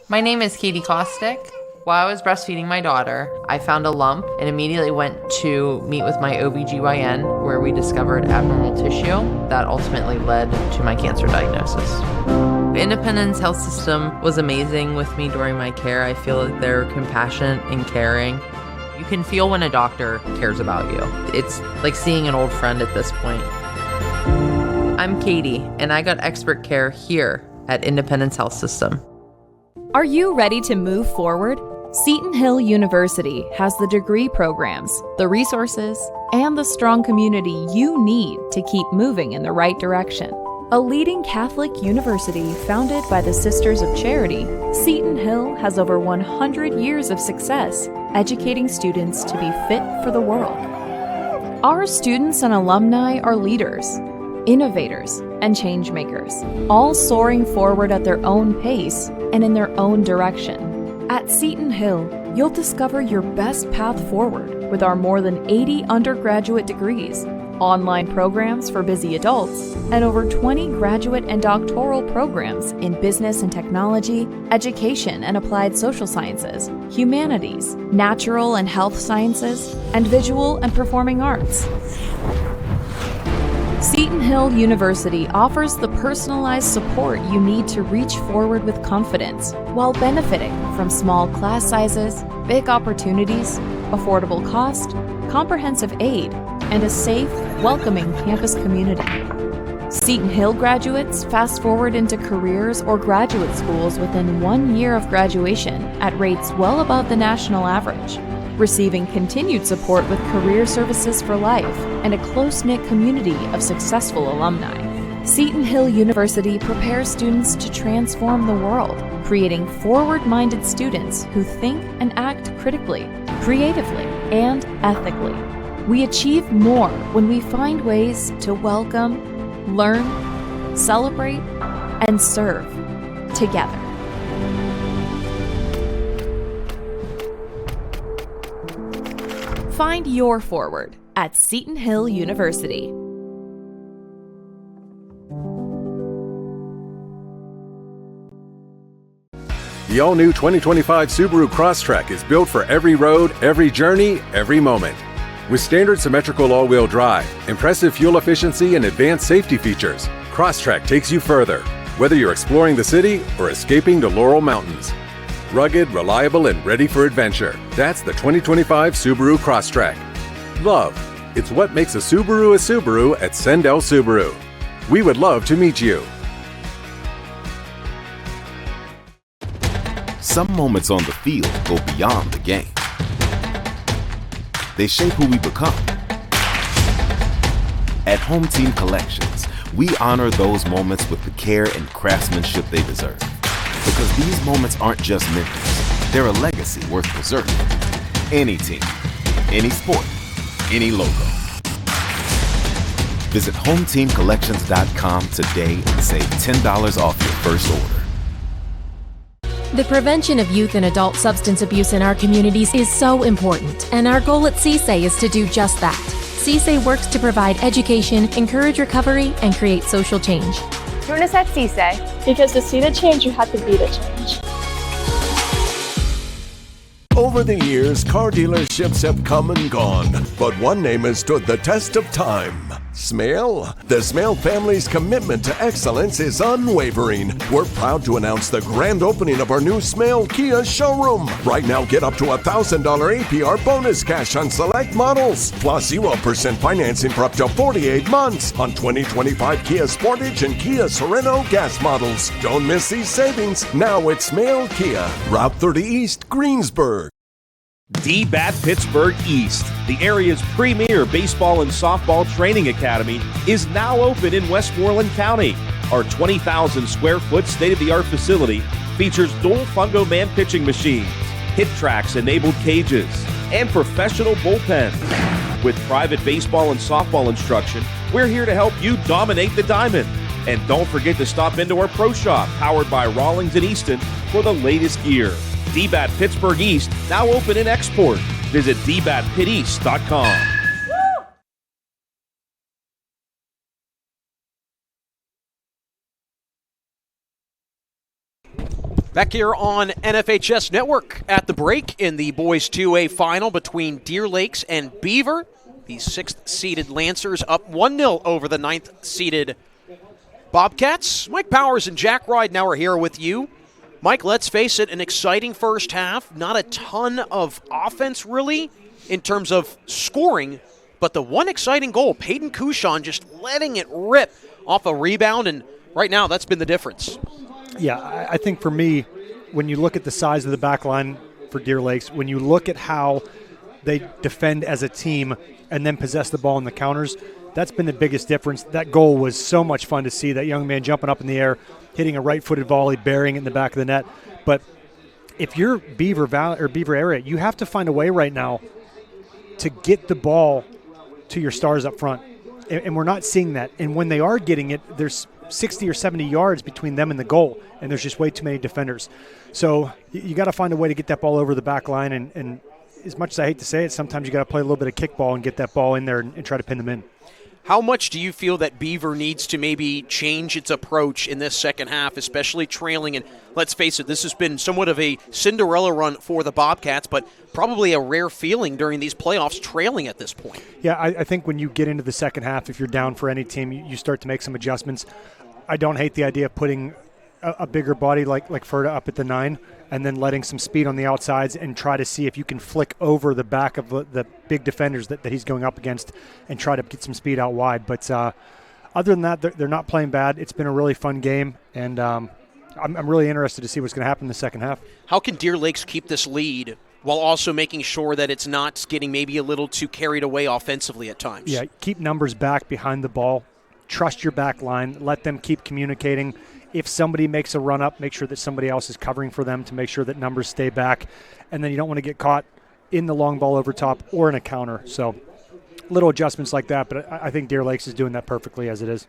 My name is Katie Kostick. While I was breastfeeding my daughter, I found a lump and immediately went to meet with my OBGYN, where we discovered abnormal tissue that ultimately led to my cancer diagnosis. Independence Health System was amazing with me during my care. I feel that they're compassionate and caring. You can feel when a doctor cares about you. It's like seeing an old friend at this point. I'm Katie, and I got expert care here at Independence Health System. Are you ready to move forward? Seton Hill University has the degree programs, the resources, and the strong community you need to keep moving in the right direction. A leading Catholic university founded by the Sisters of Charity, Seton Hill has over 100 years of success educating students to be fit for the world. Our students and alumni are leaders, innovators, and change makers, all soaring forward at their own pace and in their own direction. At Seton Hill, you'll discover your best path forward with our more than 80 undergraduate degrees, online programs for busy adults, and over 20 graduate and doctoral programs in business and technology, education and applied social sciences, humanities, natural and health sciences, and visual and performing arts. Seton Hill University offers the personalized support you need to reach forward with confidence while benefiting from small class sizes, big opportunities, affordable cost, comprehensive aid, and a safe, welcoming campus community. Seton Hill graduates fast forward into careers or graduate schools within 1 year of graduation at rates well above the national average, receiving continued support with career services for life and a close-knit community of successful alumni. Seton Hill University prepares students to transform the world, creating forward-minded students who think and act critically, creatively, and ethically. We achieve more when we find ways to welcome, learn, celebrate, and serve together. Find your forward at Seton Hill University. The all-new 2025 Subaru Crosstrek is built for every road, every journey, every moment. With standard symmetrical all-wheel drive, impressive fuel efficiency, and advanced safety features, Crosstrek takes you further, whether you're exploring the city or escaping the Laurel Mountains. Rugged, reliable, and ready for adventure. That's the 2025 Subaru Crosstrek. Love. It's what makes a Subaru at Sendell Subaru. We would love to meet you. Some moments on the field go beyond the game. They shape who we become. At Home Team Collections, we honor those moments with the care and craftsmanship they deserve. Because these moments aren't just memories, they're a legacy worth preserving. Any team, any sport, any logo. Visit HomeTeamCollections.com today and save $10 off your first order. The prevention of youth and adult substance abuse in our communities is so important, and our goal at CSAE is to do just that. CSAE works to provide education, encourage recovery, and create social change. Join us at CSAE, because to see the change, you have to be the change. Over the years, car dealerships have come and gone, but one name has stood the test of time. Smale? The Smale family's commitment to excellence is unwavering. We're proud to announce the grand opening of our new Smale Kia showroom. Right now, get up to $1,000 APR bonus cash on select models, plus 0% financing for up to 48 months on 2025 Kia Sportage and Kia Sorento gas models. Don't miss these savings. Now it's Smale Kia, Route 30 East, Greensburg. DBAT Pittsburgh East, the area's premier baseball and softball training academy, is now open in Westmoreland County. Our 20,000 square foot state-of-the-art facility features dual fungo man pitching machines, hit tracks enabled cages, and professional bullpens. With private baseball and softball instruction, we're here to help you dominate the diamond. And don't forget to stop into our pro shop, powered by Rawlings and Easton, for the latest gear. DBAT Pittsburgh East, now open in export. Visit dbatpiteast.com. Back here on NFHS Network at the break in the boys 2A final between Deer Lakes and Beaver. The 6th-seeded Lancers up 1-0 over the 9th-seeded Bobcats. Mike Powers and Jack Ride now are here with you. Mike, let's face it, an exciting first half. Not a ton of offense, really, in terms of scoring, but the one exciting goal, Peyton Couchon just letting it rip off a rebound, and right now that's been the difference. Yeah, I think for me, when you look at the size of the back line for Deer Lakes, when you look at how they defend as a team and then possess the ball in the counters, that's been the biggest difference. That goal was so much fun to see, that young man jumping up in the air, hitting a right-footed volley, burying it in the back of the net. But if you're Beaver Valley or Beaver area, you have to find a way right now to get the ball to your stars up front. And we're not seeing that. And when they are getting it, there's 60 or 70 yards between them and the goal, and there's just way too many defenders. So you got to find a way to get that ball over the back line. And as much as I hate to say it, sometimes you got to play a little bit of kickball and get that ball in there and try to pin them in. How much do you feel that Beaver needs to maybe change its approach in this second half, especially trailing? And let's face it, this has been somewhat of a Cinderella run for the Bobcats, but probably a rare feeling during these playoffs trailing at this point. Yeah, I think when you get into the second half, if you're down for any team, you start to make some adjustments. I don't hate the idea of putting a bigger body like Ferda up at the 9 and then letting some speed on the outsides and try to see if you can flick over the back of the big defenders that he's going up against and try to get some speed out wide. But other than that, they're not playing bad. It's been a really fun game, and I'm really interested to see what's going to happen in the second half. How can Deer Lakes keep this lead while also making sure that it's not getting maybe a little too carried away offensively at times? Yeah, keep numbers back behind the ball. Trust your back line. Let them keep communicating. If somebody makes a run up, make sure that somebody else is covering for them to make sure that numbers stay back. And then you don't want to get caught in the long ball over top or in a counter. So little adjustments like that, but I think Deer Lakes is doing that perfectly as it is.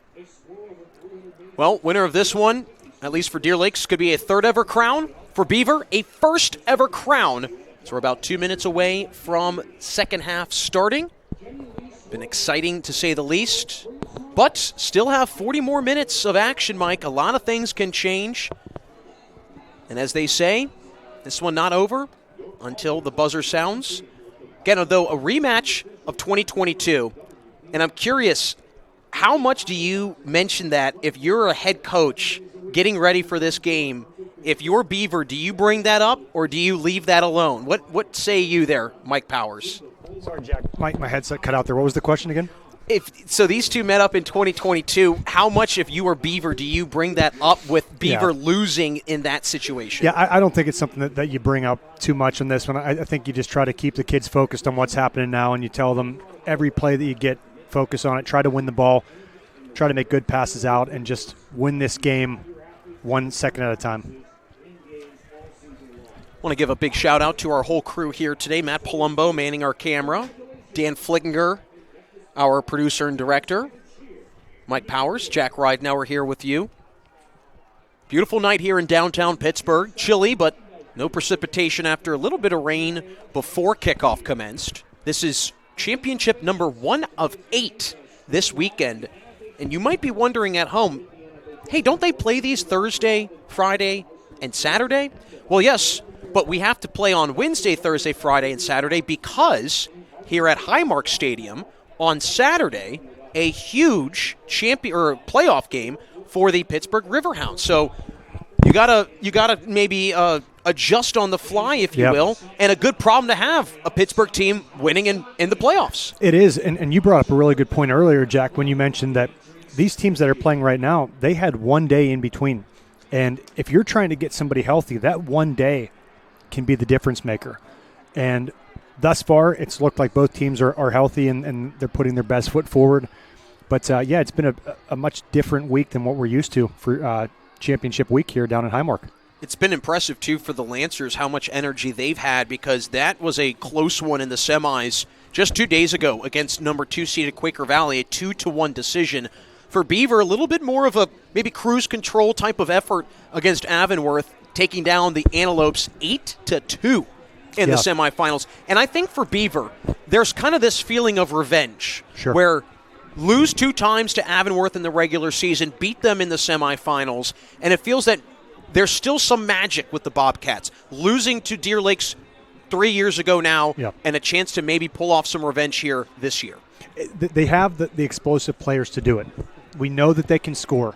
Well, winner of this one, at least for Deer Lakes, could be a third ever crown. For Beaver, a first ever crown. So we're about 2 minutes away from second half starting. Been exciting to say the least. But still have 40 more minutes of action, Mike. A lot of things can change. And as they say, this one not over until the buzzer sounds. Again, though, a rematch of 2022. And I'm curious, how much do you mention that if you're a head coach getting ready for this game? If you're Beaver, do you bring that up or do you leave that alone? What say you there, Mike Powers? Sorry, Jack. My headset cut out there. What was the question again? So these two met up in 2022. How much, if you were Beaver, do you bring that up with Beaver losing in that situation? Yeah, I don't think it's something that you bring up too much on this one. I think you just try to keep the kids focused on what's happening now, and you tell them every play that you get, focus on it, try to win the ball, try to make good passes out, and just win this game 1 second at a time. I want to give a big shout out to our whole crew here today. Matt Palumbo manning our camera, Dan Flickinger, our producer and director, Mike Powers, Jack Ridenauer here with you. Beautiful night here in downtown Pittsburgh. Chilly, but no precipitation after a little bit of rain before kickoff commenced. This is championship number 1 of 8 this weekend. And you might be wondering at home, hey, don't they play these Thursday, Friday, and Saturday? Well, yes, but we have to play on Wednesday, Thursday, Friday, and Saturday because here at Highmark Stadium, on Saturday, a huge playoff game for the Pittsburgh Riverhounds. So you gotta maybe adjust on the fly, if you will, and a good problem to have, a Pittsburgh team winning in the playoffs. It is, and you brought up a really good point earlier, Jack, when you mentioned that these teams that are playing right now, they had 1 day in between. And if you're trying to get somebody healthy, that 1 day can be the difference maker. And thus far, it's looked like both teams are healthy and they're putting their best foot forward. But, it's been a much different week than what we're used to for championship week here down in Highmark. It's been impressive, too, for the Lancers, how much energy they've had because that was a close one in the semis just 2 days ago against number 2 seeded Quaker Valley, a 2-1 decision. For Beaver, a little bit more of a maybe cruise control type of effort against Avonworth, taking down the Antelopes 8-2. In the semifinals. And I think for Beaver, there's kind of this feeling of revenge where lose 2 times to Avonworth in the regular season, beat them in the semifinals, and it feels that there's still some magic with the Bobcats. Losing to Deer Lakes 3 years ago now and a chance to maybe pull off some revenge here this year. They have the explosive players to do it. We know that they can score.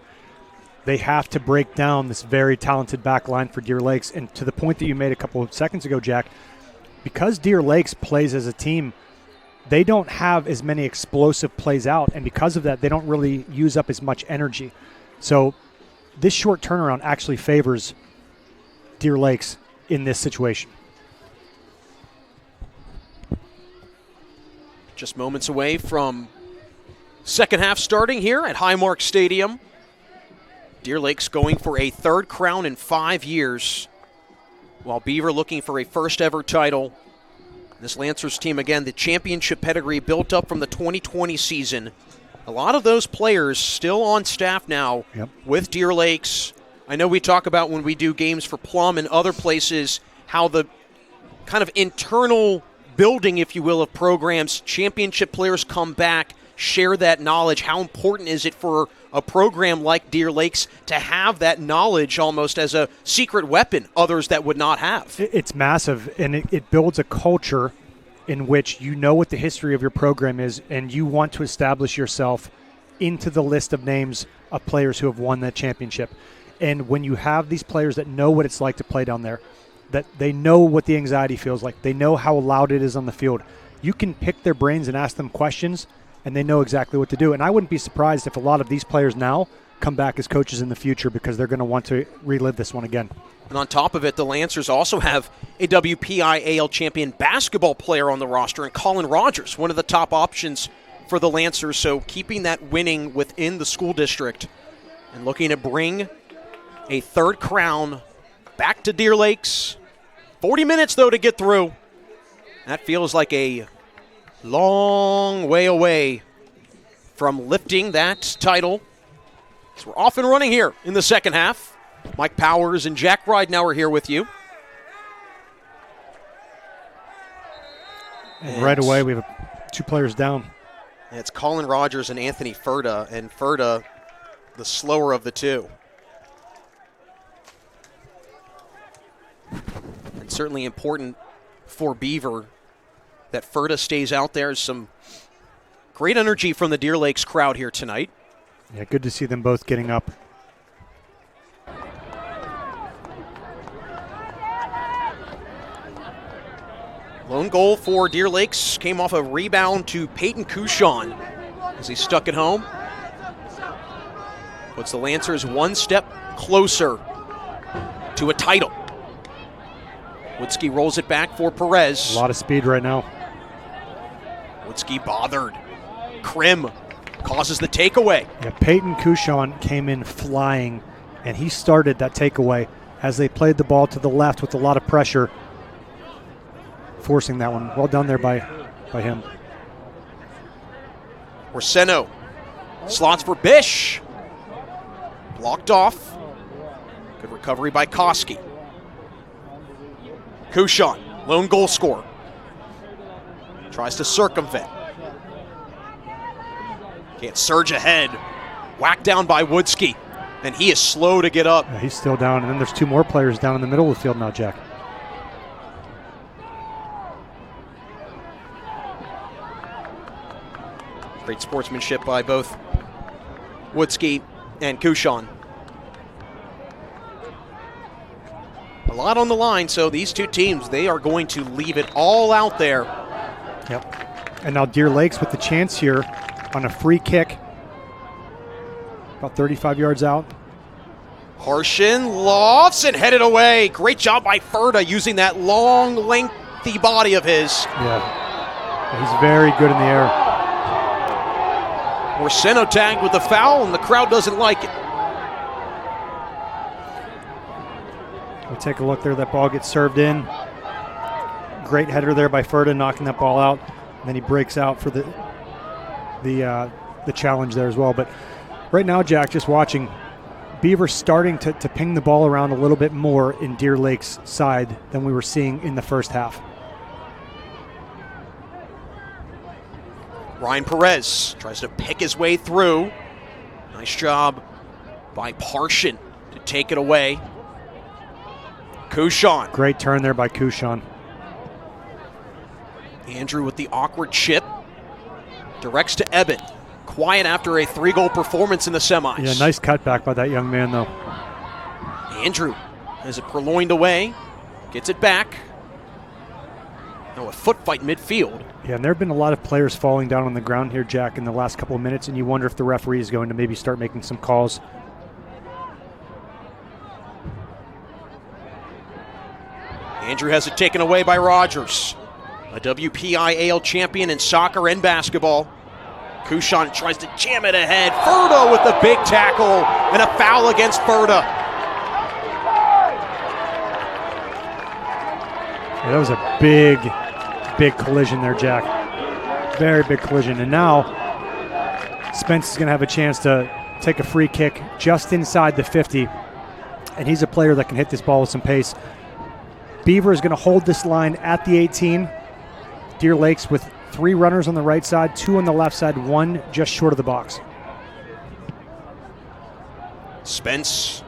They have to break down this very talented back line for Deer Lakes. And to the point that you made a couple of seconds ago, Jack, because Deer Lakes plays as a team, they don't have as many explosive plays out, and because of that, they don't really use up as much energy. So this short turnaround actually favors Deer Lakes in this situation. Just moments away from second half starting here at Highmark Stadium. Deer Lakes going for a 3rd crown in 5 years, while Beaver looking for a first ever title. This Lancers team, again, the championship pedigree built up from the 2020 season. A lot of those players still on staff now with Deer Lakes. I know we talk about when we do games for Plum and other places how the kind of internal building, if you will, of programs, championship players come back, share that knowledge? How important is it for a program like Deer Lakes to have that knowledge almost as a secret weapon others that would not have? It's massive, and it builds a culture in which you know what the history of your program is, and you want to establish yourself into the list of names of players who have won that championship. And when you have these players that know what it's like to play down there, that they know what the anxiety feels like, they know how loud it is on the field, you can pick their brains and ask them questions, and they know exactly what to do. And I wouldn't be surprised if a lot of these players now come back as coaches in the future because they're going to want to relive this one again. And on top of it, the Lancers also have a WPIAL champion basketball player on the roster, and Colin Rogers, one of the top options for the Lancers. So keeping that winning within the school district and looking to bring a third crown back to Deer Lakes. 40 minutes, though, to get through. That feels like a long way away from lifting that title. So we're off and running here in the second half. Mike Powers and Jack Ride now are here with you. And right away, we have two players down. It's Colin Rogers and Anthony Ferda, and Ferda, the slower of the two. And certainly important for Beaver that Ferda stays out there. Some great energy from the Deer Lakes crowd here tonight. Yeah, good to see them both getting up. Lone goal for Deer Lakes came off a rebound to Peyton Couchon as he stuck it home. Puts the Lancers one step closer to a title. Woodski rolls it back for Perez. A lot of speed right now. Woodski bothered. Krim causes the takeaway. Yeah, Peyton Couchon came in flying, and he started that takeaway as they played the ball to the left with a lot of pressure, forcing that one. Well done there by him. Orseno slots for Bish. Blocked off. Good recovery by Koski. Couchon, lone goal scorer. Tries to circumvent. Can't surge ahead. Whacked down by Woodski. And he is slow to get up. Yeah, he's still down. And then there's two more players down in the middle of the field now, Jack. Great sportsmanship by both Woodski and Couchon. A lot on the line, so these two teams, they are going to leave it all out there. Yep. And now Deer Lakes with the chance here on a free kick. About 35 yards out. Harshin lofts and headed away. Great job by Ferda using that long, lengthy body of his. Yeah, he's very good in the air. Orseno tagged with the foul, and the crowd doesn't like it. We'll take a look there. That ball gets served in. Great header there by Ferda, knocking that ball out. And then he breaks out for the challenge there as well. But right now, Jack, just watching, Beaver starting to ping the ball around a little bit more in Deer Lake's side than we were seeing in the first half. Ryan Perez tries to pick his way through. Nice job by Parshin to take it away. Couchon. Great turn there by Couchon. Andrew with the awkward chip. Directs to Eben. Quiet after a 3-goal performance in the semis. Yeah, nice cutback by that young man, though. Andrew has it purloined away. Gets it back. Now a foot fight midfield. Yeah, and there have been a lot of players falling down on the ground here, Jack, in the last couple of minutes, and you wonder if the referee is going to maybe start making some calls. Andrew has it taken away by Rogers. A WPIAL champion in soccer and basketball. Couchon tries to jam it ahead. Ferda with the big tackle and a foul against Ferda. Yeah, that was a big collision there, Jack. Very big collision. And now Spence is going to have a chance to take a free kick just inside the 50. And he's a player that can hit this ball with some pace. Beaver is going to hold this line at the 18. Deer Lakes with 3 runners on the right side, 2 on the left side, 1 just short of the box. Spence.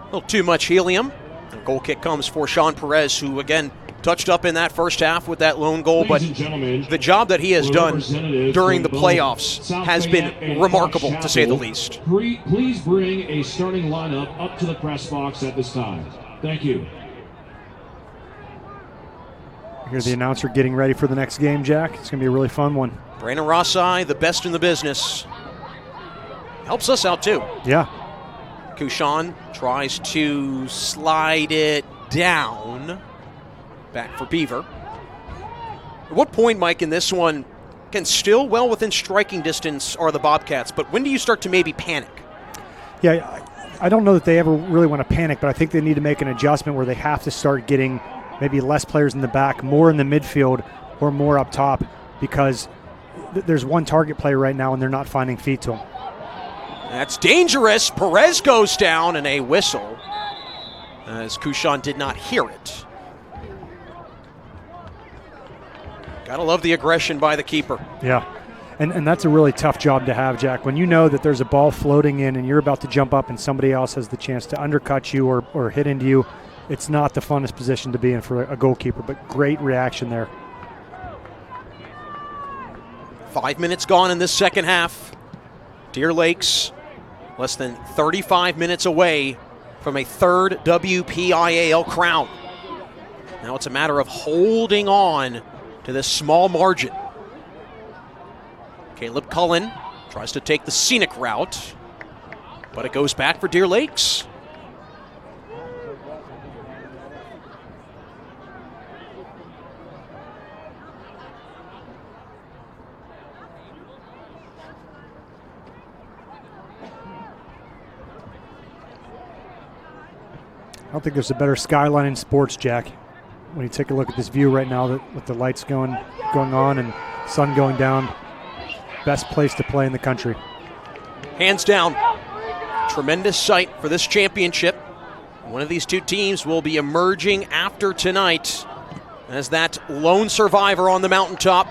A little too much helium. And a goal kick comes for Sean Perez, who again touched up in that first half with that lone goal, but the job that he has done during the playoffs has been remarkable, to say the least. Please bring a starting lineup up to the press box at this time. Thank you. Hear the announcer getting ready for the next game, Jack. It's going to be a really fun one. Brandon Rossi, the best in the business. Helps us out too. Yeah. Kushan tries to slide it down. Back for Beaver. At what point, Mike, in this one, can still well within striking distance are the Bobcats, but when do you start to maybe panic? Yeah, I don't know that they ever really want to panic, but I think they need to make an adjustment where they have to start getting maybe less players in the back, more in the midfield, or more up top, because there's one target player right now and they're not finding feet to him. That's dangerous. Perez goes down, and a whistle as Kushan did not hear it. Gotta love the aggression by the keeper. Yeah, and that's a really tough job to have, Jack. When you know that there's a ball floating in and you're about to jump up and somebody else has the chance to undercut you or hit into you, it's not the funnest position to be in for a goalkeeper, but great reaction there. 5 minutes gone in this second half. Deer Lakes less than 35 minutes away from a third WPIAL crown. Now it's a matter of holding on to this small margin. Caleb Cullen tries to take the scenic route, but it goes back for Deer Lakes. I don't think there's a better skyline in sports, Jack. When you take a look at this view right now, with the lights going on and sun going down, best place to play in the country. Hands down, tremendous sight for this championship. One of these two teams will be emerging after tonight as that lone survivor on the mountaintop.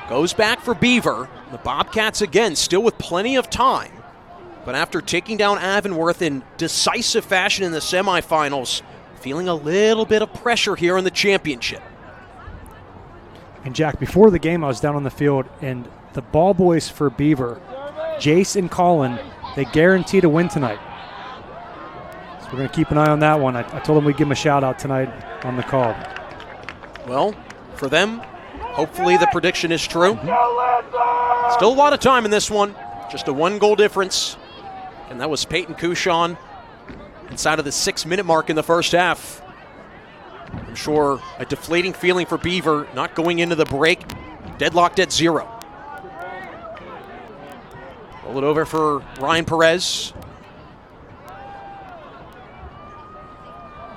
Goes back for Beaver. The Bobcats again still with plenty of time. But after taking down Avonworth in decisive fashion in the semifinals, feeling a little bit of pressure here in the championship. And Jack, before the game, I was down on the field, and the ball boys for Beaver, Jace and Colin, they guaranteed a win tonight. So we're going to keep an eye on that one. I told them we'd give them a shout out tonight on the call. Well, for them, hopefully the prediction is true. Still a lot of time in this one. Just a 1-goal difference. And that was Peyton Kushan inside of the 6-minute mark in the first half. I'm sure a deflating feeling for Beaver not going into the break, deadlocked at 0. Roll it over for Ryan Perez.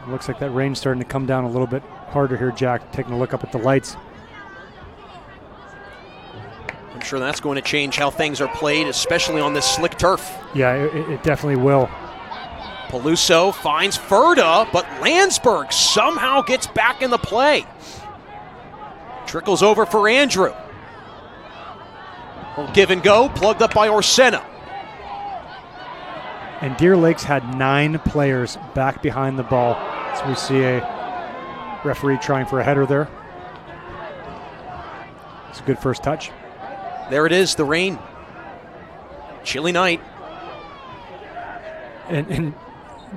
It looks like that rain's starting to come down a little bit harder here, Jack, taking a look up at the lights. I'm sure that's going to change how things are played, especially on this slick turf. Yeah, it definitely will. Peluso finds Ferda, but Landsberg somehow gets back in the play. Trickles over for Andrew. Well, give and go, plugged up by Orsena. And Deer Lakes had 9 players back behind the ball. So we see a referee trying for a header there. It's a good first touch. There it is, the rain. Chilly night. And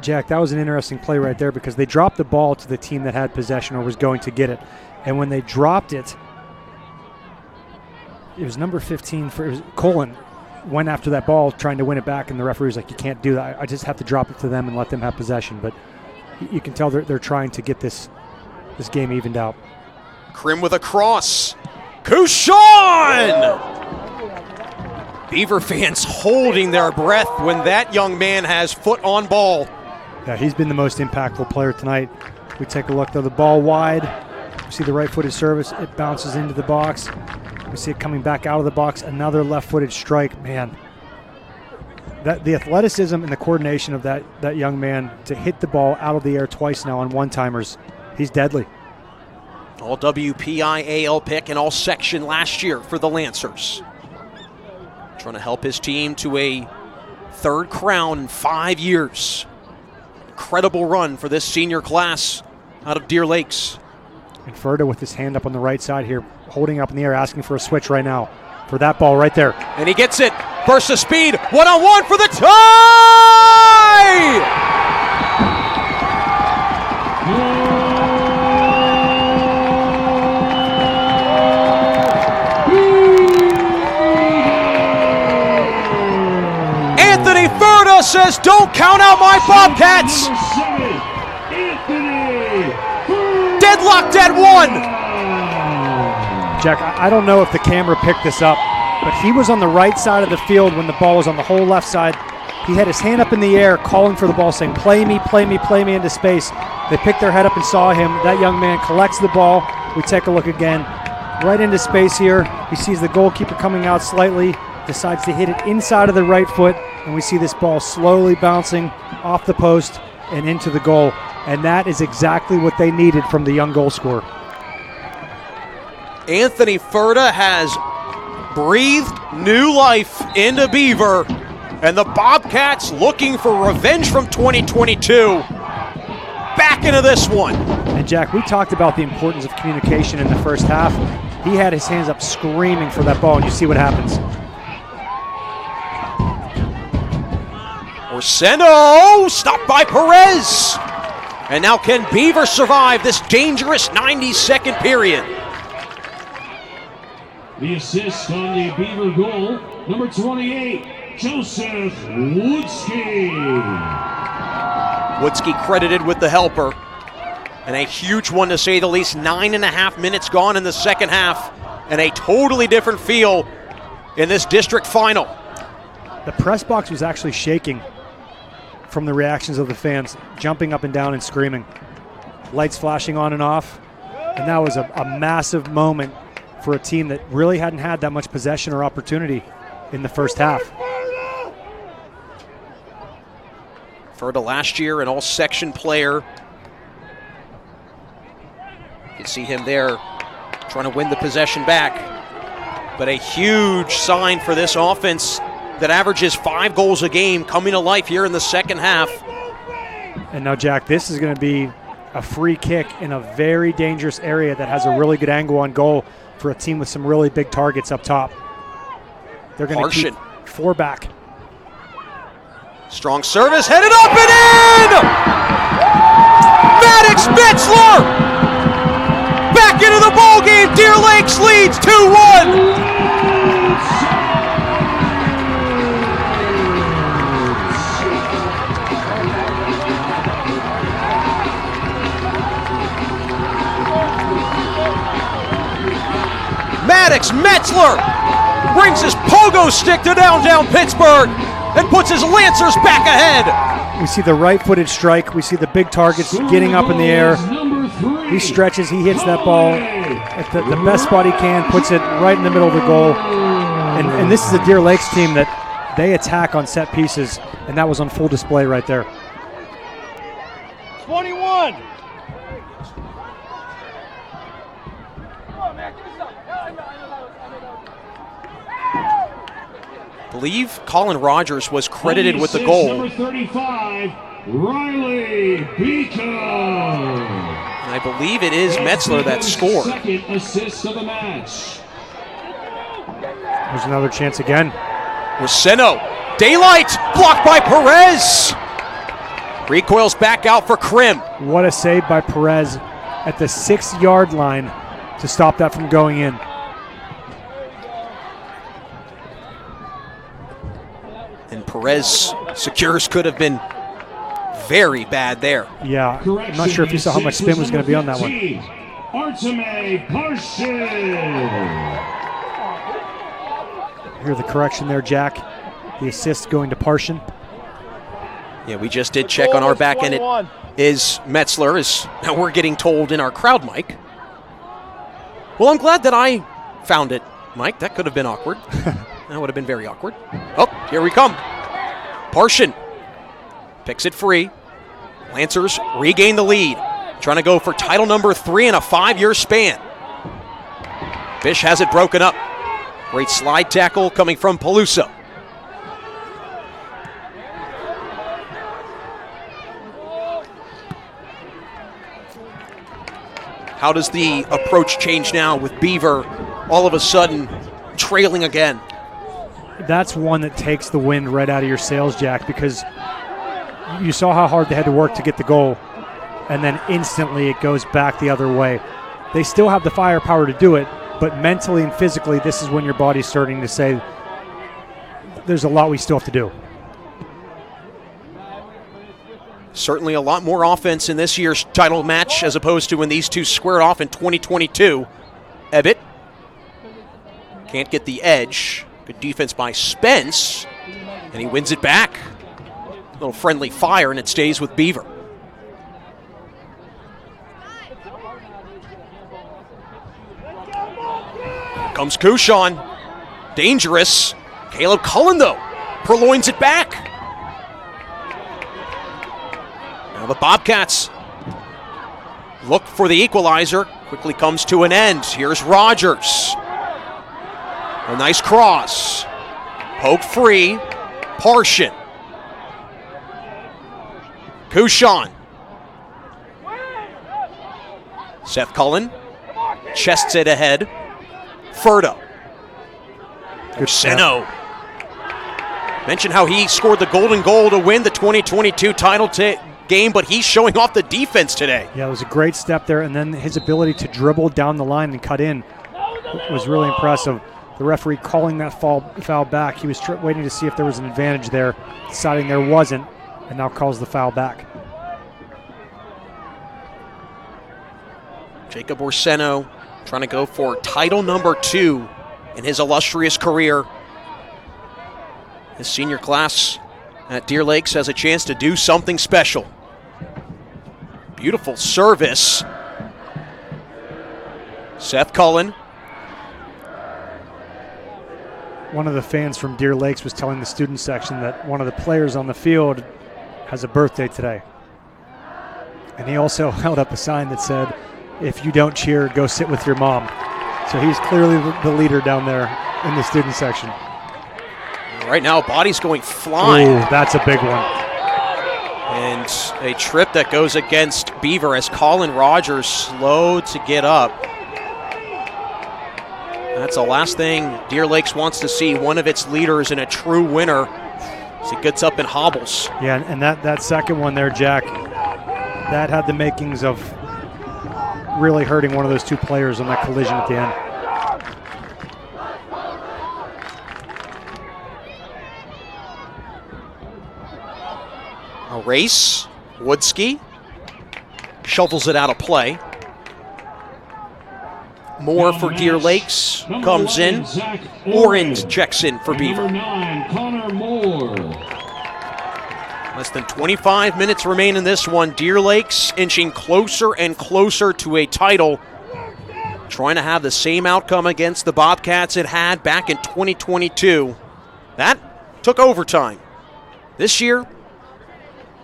Jack, that was an interesting play right there because they dropped the ball to the team that had possession or was going to get it. And when they dropped it, it was number 15 for Colin went after that ball trying to win it back, and the referee was like, you can't do that. I just have to drop it to them and let them have possession. But you can tell they're trying to get this game evened out. Krim with a cross. Kushan! Beaver fans holding their breath when that young man has foot on ball. Yeah, he's been the most impactful player tonight. We take a look, though, the ball wide. We see the right-footed service. It bounces into the box. We see it coming back out of the box. Another left-footed strike. Man, the athleticism and the coordination of that young man to hit the ball out of the air twice now on one-timers, he's deadly. All WPIAL pick and all section last year for the Lancers. Trying to help his team to a third crown in 5 years. Incredible run for this senior class out of Deer Lakes. And Ferda with his hand up on the right side here, holding up in the air, asking for a switch right now for that ball right there. And he gets it. Burst of speed. One-on-one for the tie! Anthony Ferda says, "Don't count out my Bobcats." Deadlocked at 1. Jack, I don't know if the camera picked this up, but he was on the right side of the field when the ball was on the whole left side. He had his hand up in the air, calling for the ball, saying, "Play me, play me, play me," into space. They picked their head up and saw him. That young man collects the ball. We take a look again. Right into space here. He sees the goalkeeper coming out slightly, decides to hit it inside of the right foot, and we see this ball slowly bouncing off the post and into the goal. And that is exactly what they needed from the young goal scorer. Anthony Ferda has breathed new life into Beaver, and the Bobcats, looking for revenge from 2022, back into this one. And Jack, we talked about the importance of communication in the first half. He had his hands up screaming for that ball, and you see what happens. Orseno stopped by Perez. And now can Beaver survive this dangerous 90-second period? The assist on the Beaver goal, number 28, Joseph Woodsky. Woodsky credited with the helper. And a huge one, to say the least. 9.5 minutes gone in the second half. And a totally different feel in this district final. The press box was actually shaking from the reactions of the fans, jumping up and down and screaming. Lights flashing on and off. And that was a massive moment for a team that really hadn't had that much possession or opportunity in the first half. Ferda last year, an all-section player. You can see him there trying to win the possession back. But a huge sign for this offense that averages 5 goals a game coming to life here in the second half. And now, Jack, this is going to be a free kick in a very dangerous area that has a really good angle on goal for a team with some really big targets up top. They're going to keep 4 back. Strong service, headed up and in! Maddox Metzler! Back into the ball game. Deer Lakes leads 2-1. Maddox Metzler brings his pogo stick to downtown Pittsburgh and puts his Lancers back ahead. We see the right-footed strike. We see the big targets getting up in the air. He stretches. He hits that ball at the best spot he can, puts it right in the middle of the goal. And this is a Deer Lakes team that they attack on set pieces, and that was on full display right there. 21. I believe Colin Rogers was credited with the goal. Number 35, Riley Beacon. And I believe it is Metzler that scored. Second assist of the match. There's another chance again. Orseno, daylight, blocked by Perez. Recoils back out for Krim. What a save by Perez at the 6-yard line to stop that from going in. And Perez secures could have been very bad there. Yeah, I'm not sure if you saw how much spin was going to be on that one. Arteme Parshin. Hear the correction there, Jack. The assist going to Parshin. Yeah, we just did check on our back end. It is Metzler, as now we're getting told in our crowd mic. Well, I'm glad that I found it, Mike. That could have been awkward. That would have been very awkward. Oh, here we come. Parshin picks it free. Lancers regain the lead. trying to go for title number 3 in a 5-year span. Bish has it broken up. Great slide tackle coming from Peluso. How does the approach change now with Beaver all of a sudden trailing again? That's one that takes the wind right out of your sails, Jack, because you saw how hard they had to work to get the goal, and then instantly it goes back the other way. They still have the firepower to do it, but mentally and physically, this is when your body's starting to say, there's a lot we still have to do. Certainly a lot more offense in this year's title match as opposed to when these two squared off in 2022. Ebbett can't get the edge. Good defense by Spence, and he wins it back. A little friendly fire, and it stays with Beaver. Here comes Kushan. Dangerous. Caleb Cullen, though, purloins it back. Now the Bobcats look for the equalizer. Quickly comes to an end. Here's Rogers. A nice cross. Poke free. Parshin. Kushan. Seth Cullen chests it ahead. Furto. Seno. Mentioned how he scored the golden goal to win the 2022 title game, but he's showing off the defense today. Yeah, it was a great step there, and then his ability to dribble down the line and cut in was really impressive. The referee calling that foul back. He was waiting to see if there was an advantage there, deciding there wasn't, and now calls the foul back. Jacob Orseno trying to go for title number 2 in his illustrious career. His senior class at Deer Lakes has a chance to do something special. Beautiful service. Seth Cullen. One of the fans from Deer Lakes was telling the student section that one of the players on the field has a birthday today. And he also held up a sign that said, "If you don't cheer, go sit with your mom." So he's clearly the leader down there in the student section. Right now, body's going flying. Ooh, that's a big one. And a trip that goes against Beaver as Colin Rogers slow to get up. That's the last thing Deer Lakes wants to see, one of its leaders and a true winner, as he gets up and hobbles. Yeah, and that second one there, Jack, that had the makings of really hurting one of those two players on that collision at the end. A race. Woodski shovels it out of play. Moore for Deer Lakes comes in. Oren checks in for Beaver. Number 9, Connor Moore. Less than 25 minutes remain in this one. Deer Lakes inching closer and closer to a title. Trying to have the same outcome against the Bobcats it had back in 2022. That took overtime. This year,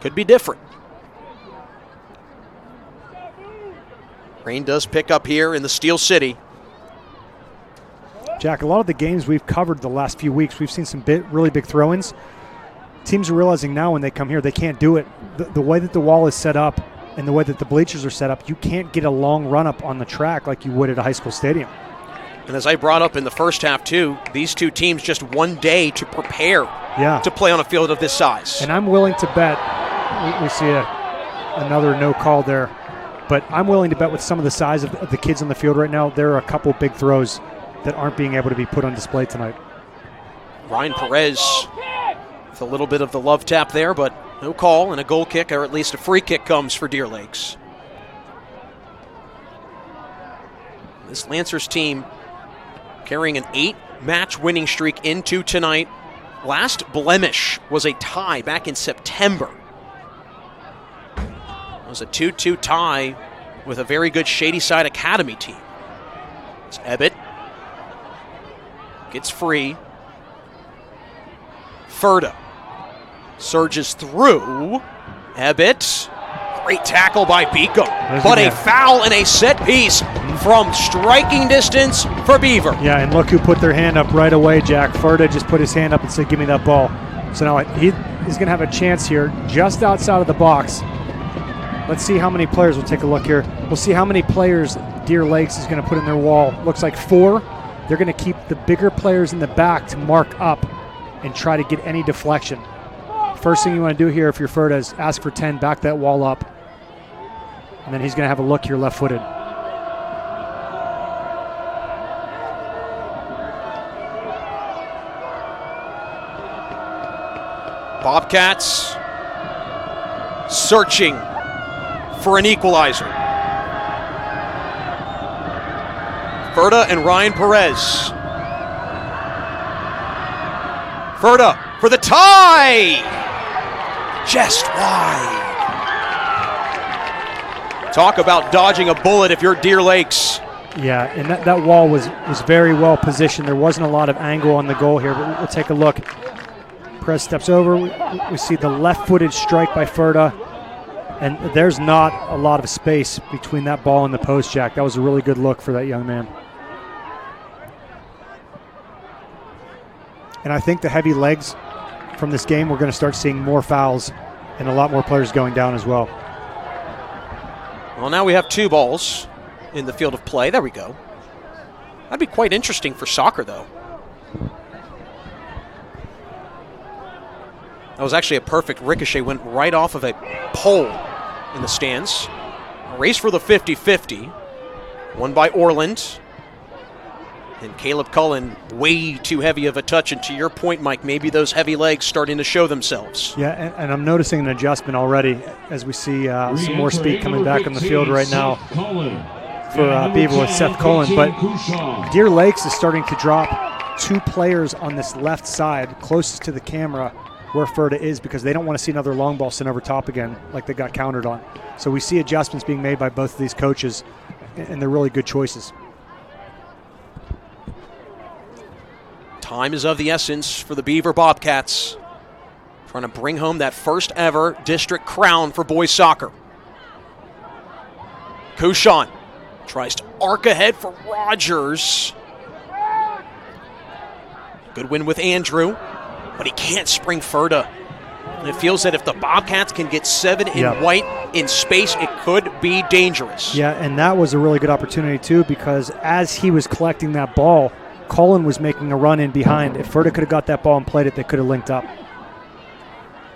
could be different. Rain does pick up here in the Steel City. Jack, a lot of the games we've covered the last few weeks, we've seen some really big throw-ins. Teams are realizing now when they come here, they can't do it. The way that the wall is set up and the way that the bleachers are set up, you can't get a long run-up on the track like you would at a high school stadium. And as I brought up in the first half too, these two teams just one day to prepare to play on a field of this size. And I'm willing to bet, we see another no call there, but I'm willing to bet with some of the size of the kids on the field right now, there are a couple big throws that aren't being able to be put on display tonight. Ryan Perez with a little bit of the love tap there, but no call, and a goal kick, or at least a free kick, comes for Deer Lakes. This Lancers team carrying an 8-match winning streak into tonight. Last blemish was a tie back in September. It was a 2-2 tie with a very good Shadyside Academy team. It's Ebbett. Gets free. Furto surges through. Ebbett Great tackle by Beacom, but a foul and a set piece from striking distance for Beaver. Yeah, and look who put their hand up right away, Jack. Ferda just put his hand up and said, give me that ball. So now he's going to have a chance here just outside of the box. Let's see how many players. We'll take a look here. We'll see how many players Deer Lakes is going to put in their wall. Looks like 4. They're going to keep the bigger players in the back to mark up and try to get any deflection. First thing you want to do here if you're Ferda is ask for 10, back that wall up. And then he's going to have a look here left-footed. Bobcats searching for an equalizer. Ferda and Ryan Perez. Ferda for the tie! Just wide. Talk about dodging a bullet if you're Deer Lakes. Yeah, and that wall was very well positioned. There wasn't a lot of angle on the goal here, but we'll take a look. Perez steps over. We see the left-footed strike by Ferda, and there's not a lot of space between that ball and the post, Jack. That was a really good look for that young man. And I think the heavy legs from this game, we're going to start seeing more fouls and a lot more players going down as well. Well, now we have 2 balls in the field of play. There we go. That'd be quite interesting for soccer, though. That was actually a perfect ricochet. Went right off of a pole in the stands. A race for the 50-50. Won by Orland. And Caleb Cullen, way too heavy of a touch. And to your point, Mike, maybe those heavy legs starting to show themselves. Yeah, and I'm noticing an adjustment already as we see some more speed coming back on the field right now for Beaver with Seth Cullen. But Deer Lakes is starting to drop 2 players on this left side closest to the camera where Ferda is, because they don't want to see another long ball sent over top again like they got countered on. So we see adjustments being made by both of these coaches, and they're really good choices. Time is of the essence for the Beaver Bobcats, trying to bring home that first ever district crown for boys soccer. Kushan tries to arc ahead for Rogers. Good win with Andrew, but he can't spring Ferda. And it feels that if the Bobcats can get 7 in white in space, it could be dangerous. Yeah, and that was a really good opportunity too, because as he was collecting that ball, Cullen was making a run in behind. If Ferda could have got that ball and played it, they could have linked up.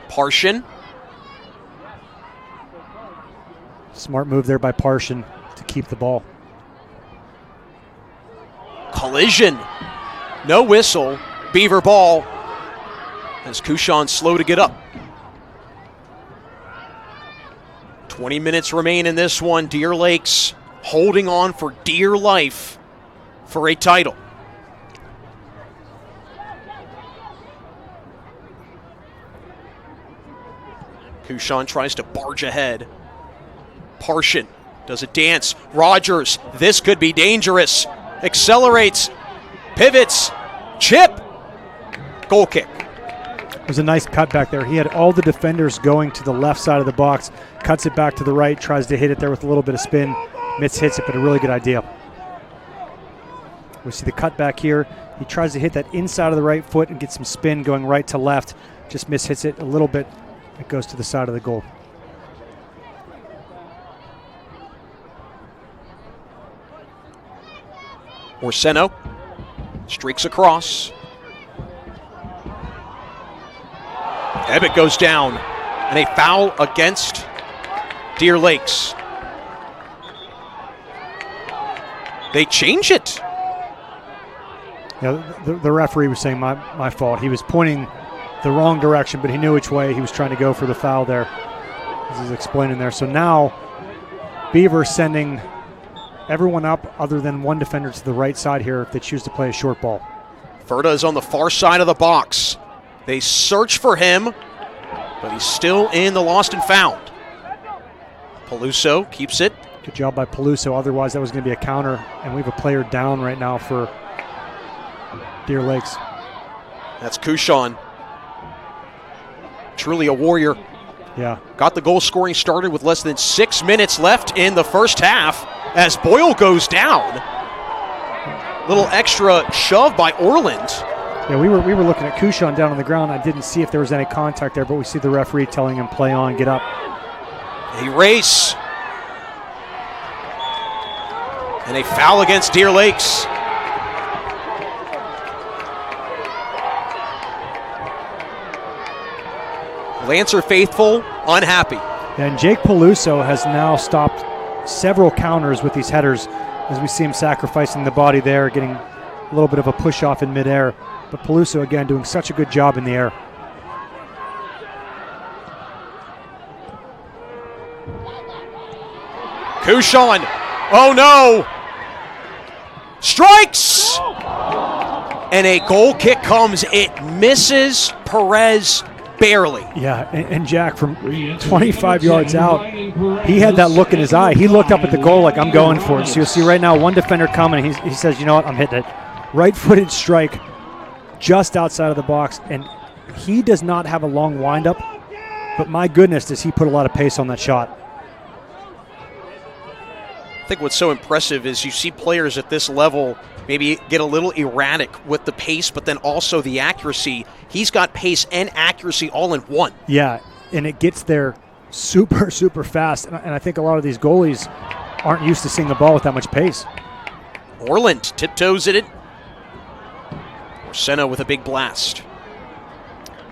Parshin. Smart move there by Parshin to keep the ball. Collision. No whistle. Beaver ball. As Kushan slow to get up. 20 minutes remain in this one. Deer Lakes holding on for dear life for a title. Kushan tries to barge ahead. Parshin does a dance. Rogers, this could be dangerous. Accelerates, pivots, chip, goal kick. It was a nice cut back there. He had all the defenders going to the left side of the box, cuts it back to the right, tries to hit it there with a little bit of spin. Mitz hits it, but a really good idea. We see the cut back here. He tries to hit that inside of the right foot and get some spin going right to left. Just hits it a little bit. It goes to the side of the goal. Orseno streaks across. Ebbett goes down, and a foul against Deer Lakes. They change it. Yeah, the referee was saying my fault. He was pointing the wrong direction, but he knew which way he was trying to go for the foul there, as he's explaining there. So now Beaver sending everyone up other than one defender to the right side here if they choose to play a short ball. Ferda is on the far side of the box. They search for him, but he's still in the lost and found. Peluso keeps it. Good job by Peluso. Otherwise, that was going to be a counter, and we have a player down right now for Deer Lakes. That's Kushan. Truly a warrior Yeah. Got the goal scoring started with less than 6 minutes left in the first half as Boyle goes down. Little extra shove by Orland. Yeah, we were looking at Kushon down on the ground. I didn't see if there was any contact there, but we see the referee telling him play on, get up. A race. And a foul against Deer Lakes. Lancer faithful, unhappy. And Jake Peluso has now stopped several counters with these headers as we see him sacrificing the body there, getting a little bit of a push off in midair. But Peluso, again, doing such a good job in the air. Kushon, oh no! Strikes! And a goal kick comes. It misses Perez barely. Yeah, and Jack, from 25 yards out, he had that look in his eye. He looked up at the goal like, I'm going for it. So you'll see right now one defender coming. He says, you know what, I'm hitting it. Right-footed strike just outside of the box, and he does not have a long windup, but my goodness, does he put a lot of pace on that shot. I think what's so impressive is you see players at this level maybe get a little erratic with the pace, but then also the accuracy. He's got pace and accuracy all in one. Yeah, and it gets there super, super fast. And I think a lot of these goalies aren't used to seeing the ball with that much pace. Orland tiptoes at it. Senna with a big blast.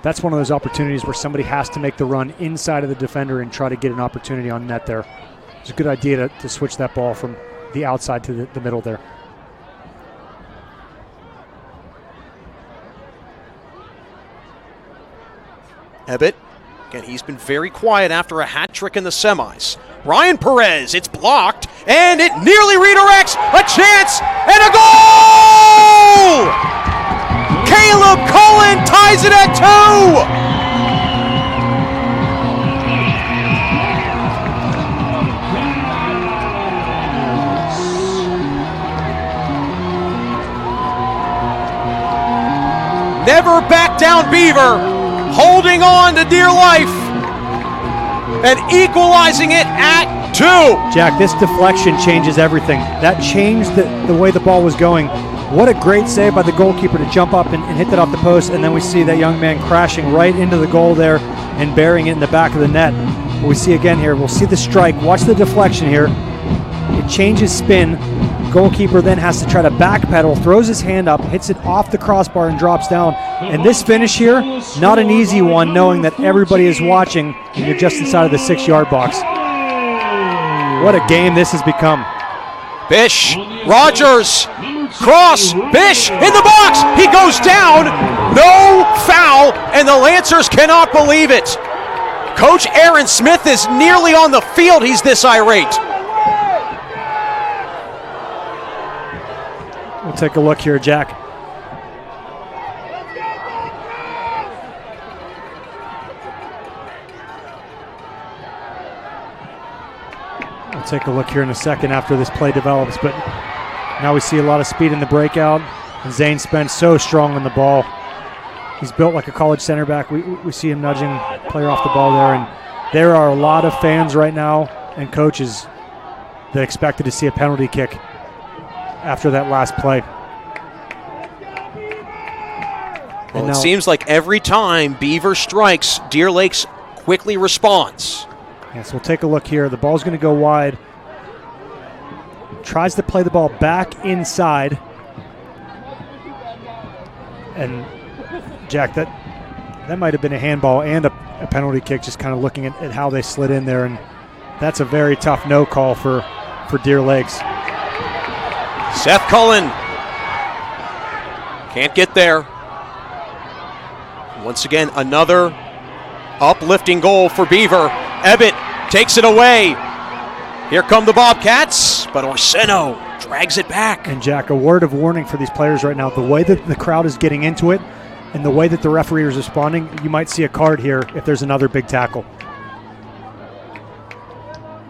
That's one of those opportunities where somebody has to make the run inside of the defender and try to get an opportunity on net there. It's a good idea to switch that ball from the outside to the middle there. Ebbett, again, he's been very quiet after a hat trick in the semis. Ryan Perez, it's blocked, and it nearly redirects. A chance, and a goal! Caleb Cullen ties it at 2! Never back down, Beaver, holding on to dear life and equalizing it at 2. Jack, this deflection changes everything. That changed the way the ball was going. What a great save by the goalkeeper to jump up and hit that off the post, and then we see that young man crashing right into the goal there and burying it in the back of the net. But we see again here, we'll see the strike. Watch the deflection here. It changes spin. Goalkeeper then has to try to backpedal, throws his hand up, hits it off the crossbar and drops down. And this finish here, not an easy one, knowing that everybody is watching and you're just inside of the 6-yard box. What a game this has become. Bish, Rogers, cross, Bish in the box, he goes down, no foul, and the Lancers cannot believe it. Coach Aaron Smith is nearly on the field, he's this irate. We'll take a look here, Jack. We'll take a look here in a second after this play develops, but now we see a lot of speed in the breakout, and Zane Spence so strong on the ball. He's built like a college center back. We see him nudging player off the ball there, and there are a lot of fans right now and coaches that expected to see a penalty kick after that last play. Well, it seems like every time Beaver strikes, Deer Lakes quickly responds. Yes, we'll take a look here. The ball's going to go wide. Tries to play the ball back inside. And, Jack, that might have been a handball and a penalty kick, just kind of looking at how they slid in there. And that's a very tough no call for Deer Lakes. Seth Cullen can't get there. Once again, another uplifting goal for Beaver. Ebbett takes it away. Here come the Bobcats, but Orseno drags it back. And Jack, a word of warning for these players right now. The way that the crowd is getting into it and the way that the referee is responding, you might see a card here if there's another big tackle.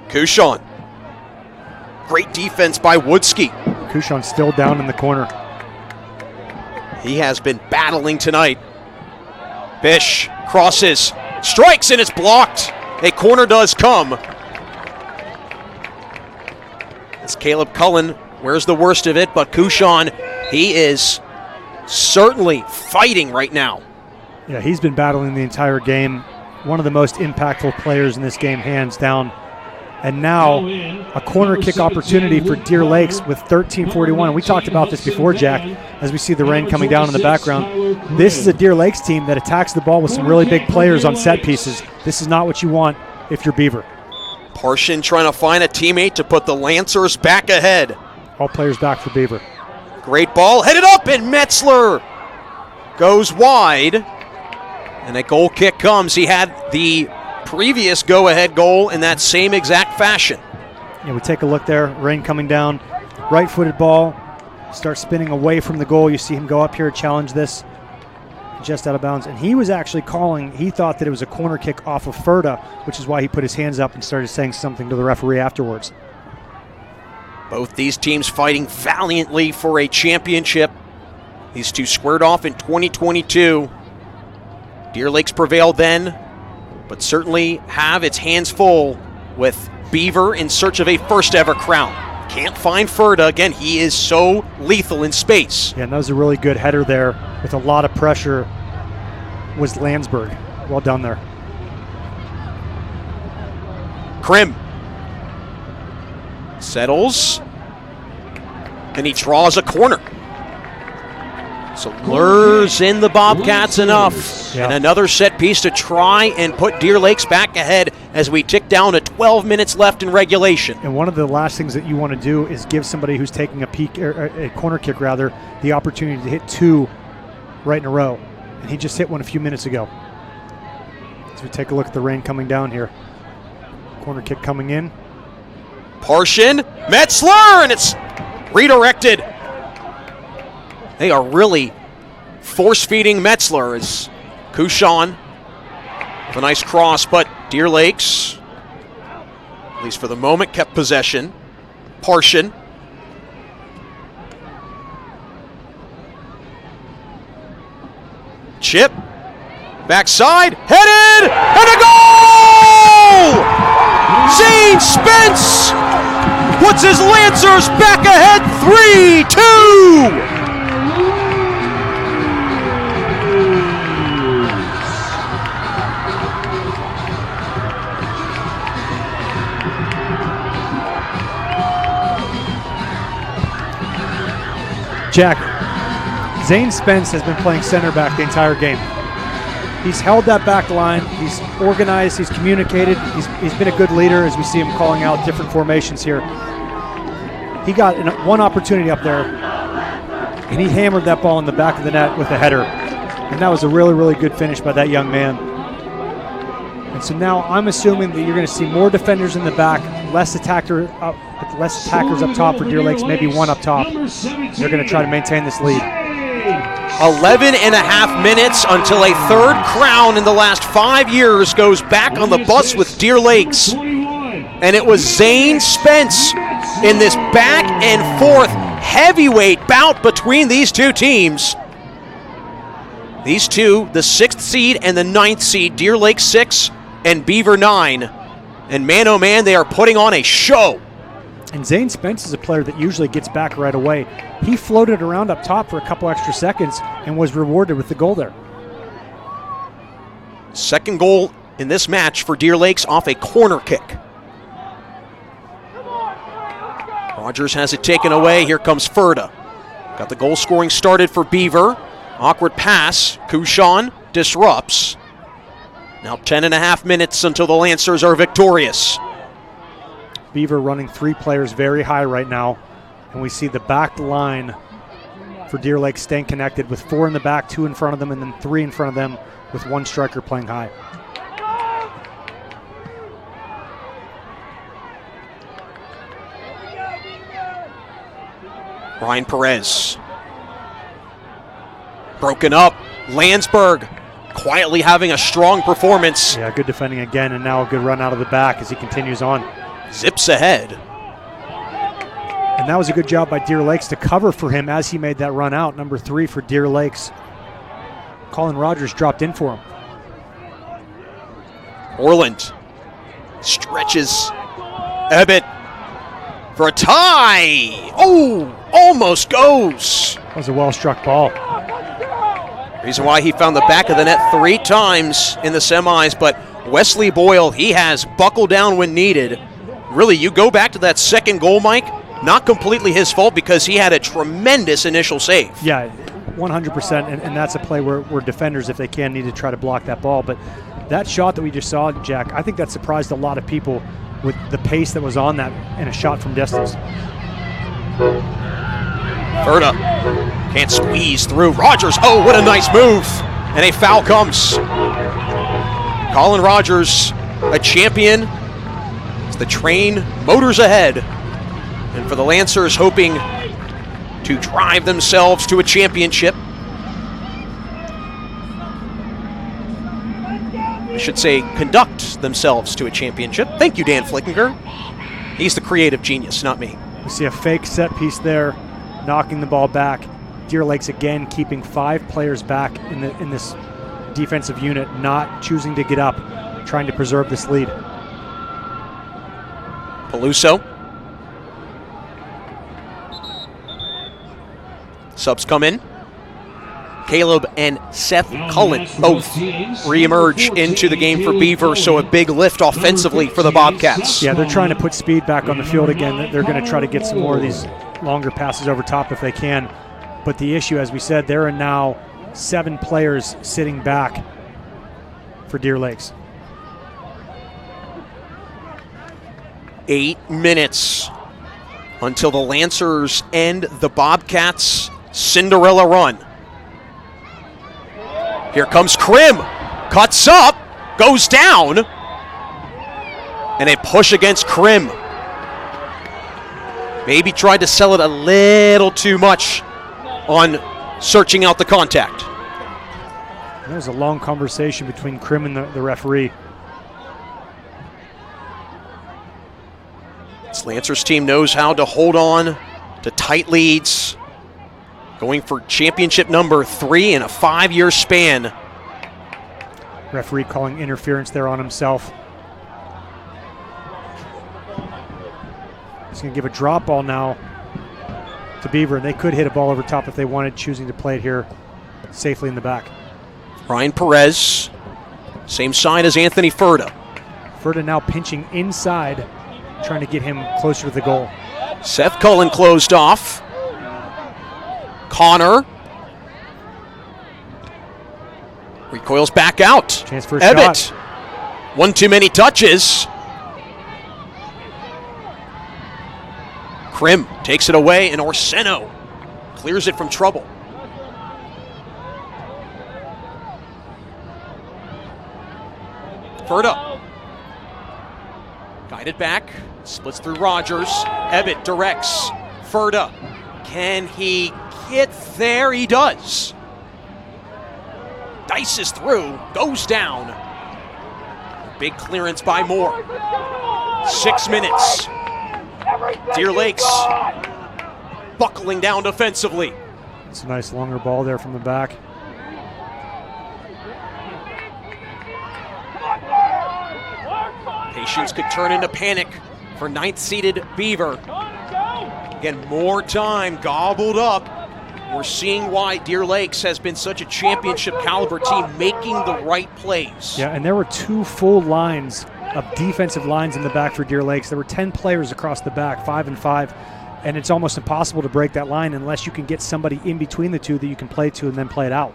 Kushon. Great defense by Woodski. Kushon still down in the corner. He has been battling tonight. Bish crosses, strikes, and it's blocked. A corner does come. It's Caleb Cullen. Where's the worst of it? But Kushan, he is certainly fighting right now. Yeah, he's been battling the entire game. One of the most impactful players in this game, hands down. And now a corner kick opportunity for Deer Lakes with 13:41. We talked about this before, Jack, as we see the rain coming down in the background. This is a Deer Lakes team that attacks the ball with some really big players on set pieces. This is not what you want if you're Beaver. Parshin trying to find a teammate to put the Lancers back ahead. All players back for Beaver. Great ball, headed up, and Metzler goes wide. And a goal kick comes. He had the previous go-ahead goal in that same exact fashion. Yeah, we take a look there, rain coming down, right-footed ball, starts spinning away from the goal. You see him go up here, challenge this, just out of bounds. And he was actually calling, he thought that it was a corner kick off of Ferda, which is why he put his hands up and started saying something to the referee afterwards. Both these teams fighting valiantly for a championship. These two squared off in 2022. Deer Lakes prevailed then, but certainly have its hands full with Beaver in search of a first ever crown. Can't find Ferda. Again, he is so lethal in space. Yeah, and that was a really good header there with a lot of pressure was Landsberg. Well done there. Krim settles, and he draws a corner. So lures in the Bobcats enough. Yeah. And another set piece to try and put Deer Lakes back ahead as we tick down to 12 minutes left in regulation. And one of the last things that you want to do is give somebody who's taking a peek, or a corner kick rather, the opportunity to hit two right in a row. And he just hit one a few minutes ago. As we take a look at the rain coming down here. Corner kick coming in. Parshin, Metzler, and it's redirected. They are really force-feeding Metzler as Kushan with a nice cross, but Deer Lakes, at least for the moment, kept possession. Parshin. Chip. Backside. Headed. And a goal! Zane Spence puts his Lancers back ahead 3-2! Jack, Zane Spence has been playing center back the entire game. He's held that back line, he's organized, he's communicated, he's been a good leader as we see him calling out different formations here. He got one opportunity up there, and he hammered that ball in the back of the net with a header. And that was a really, really good finish by that young man. And so now I'm assuming that you're going to see more defenders in the back, less attackers up top for Deer Lakes, maybe one up top. They're going to try to maintain this lead. 11 and a half minutes until a third crown in the last 5 years goes back on the bus with Deer Lakes. And it was Zane Spence in this back and forth heavyweight bout between these two teams. These two, the 6th seed and the 9th seed, Deer Lakes 6 and Beaver 9. And man, oh man, they are putting on a show. And Zane Spence is a player that usually gets back right away. He floated around up top for a couple extra seconds and was rewarded with the goal there. Second goal in this match for Deer Lakes off a corner kick. Rogers has it taken away. Here comes Ferda. Got the goal scoring started for Beaver. Awkward pass. Kushan disrupts. Now 10 and a half minutes until the Lancers are victorious. Beaver running 3 players very high right now. And we see the back line for Deer Lakes staying connected with 4 in the back, 2 in front of them, and then 3 in front of them with 1 striker playing high. Ryan Perez. Broken up. Landsberg quietly having a strong performance. Yeah, good defending again, and now a good run out of the back as he continues on. Zips ahead. And that was a good job by Deer Lakes to cover for him as he made that run out. Number 3 for Deer Lakes. Colin Rogers dropped in for him. Orland Stretches. Ebbett for a tie. Oh, almost goes. That was a well-struck ball. Reason why he found the back of the net 3 times in the semis, but Wesley Boyle, he has buckled down when needed. Really, you go back to that second goal, Mike, not completely his fault because he had a tremendous initial save. Yeah, 100%, and that's a play where defenders, if they can, need to try to block that ball. But that shot that we just saw, Jack, I think that surprised a lot of people with the pace that was on that and a shot from distance. Ferda can't squeeze through. Rogers, oh, what a nice move. And a foul comes. Colin Rogers, a champion. As the train motors ahead. And for the Lancers, hoping to drive themselves to a championship. I should say conduct themselves to a championship. Thank you, Dan Flickinger. He's the creative genius, not me. We see a fake set piece there, knocking the ball back. Deer Lakes again keeping 5 players back in this defensive unit, not choosing to get up, trying to preserve this lead. Peluso. Subs come in. Caleb and Seth Cullen both reemerge into the game for Beaver, so a big lift offensively for the Bobcats. Yeah, they're trying to put speed back on the field again. They're going to try to get some more of these longer passes over top if they can. But the issue, as we said, there are now 7 players sitting back for Deer Lakes. 8 minutes until the Lancers end the Bobcats' Cinderella run. Here comes Krim, cuts up, goes down, and a push against Krim. Maybe tried to sell it a little too much on searching out the contact. There was a long conversation between Krim and the referee. This Lancers team knows how to hold on to tight leads. Going for championship number 3 in a 5-year span. Referee calling interference there on himself. He's going to give a drop ball now to Beaver. They could hit a ball over top if they wanted, choosing to play it here safely in the back. Ryan Perez, same side as Anthony Ferda. Ferda now pinching inside, trying to get him closer to the goal. Seth Cullen closed off. Connor recoils back out. Chance for a Ebbett. shot. One too many touches. Krim takes it away, and Orseno clears it from trouble. Ferda. Guided back. Splits through Rogers. Ebbett directs. Ferda. Can he get there? He does. Dices through. Goes down. Big clearance by Moore. 6 minutes. Deer Lakes buckling down defensively. It's a nice longer ball there from the back. Patience could turn into panic for 9th-seeded Beaver. Again, more time gobbled up. We're seeing why Deer Lakes has been such a championship caliber team, making the right plays. Yeah, and there were 2 full lines of defensive lines in the back for Deer Lakes. There were 10 players across the back, 5 and 5, and it's almost impossible to break that line unless you can get somebody in between the 2 that you can play to and then play it out.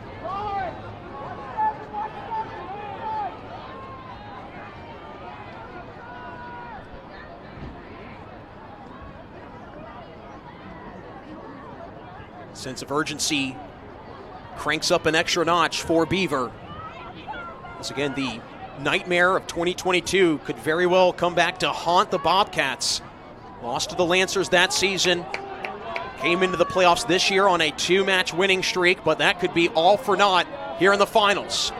Sense of urgency cranks up an extra notch for Beaver. Once again, the nightmare of 2022 could very well come back to haunt the Bobcats. Lost to the Lancers that season. Came into the playoffs this year on a 2-match winning streak, but that could be all for naught here in the finals.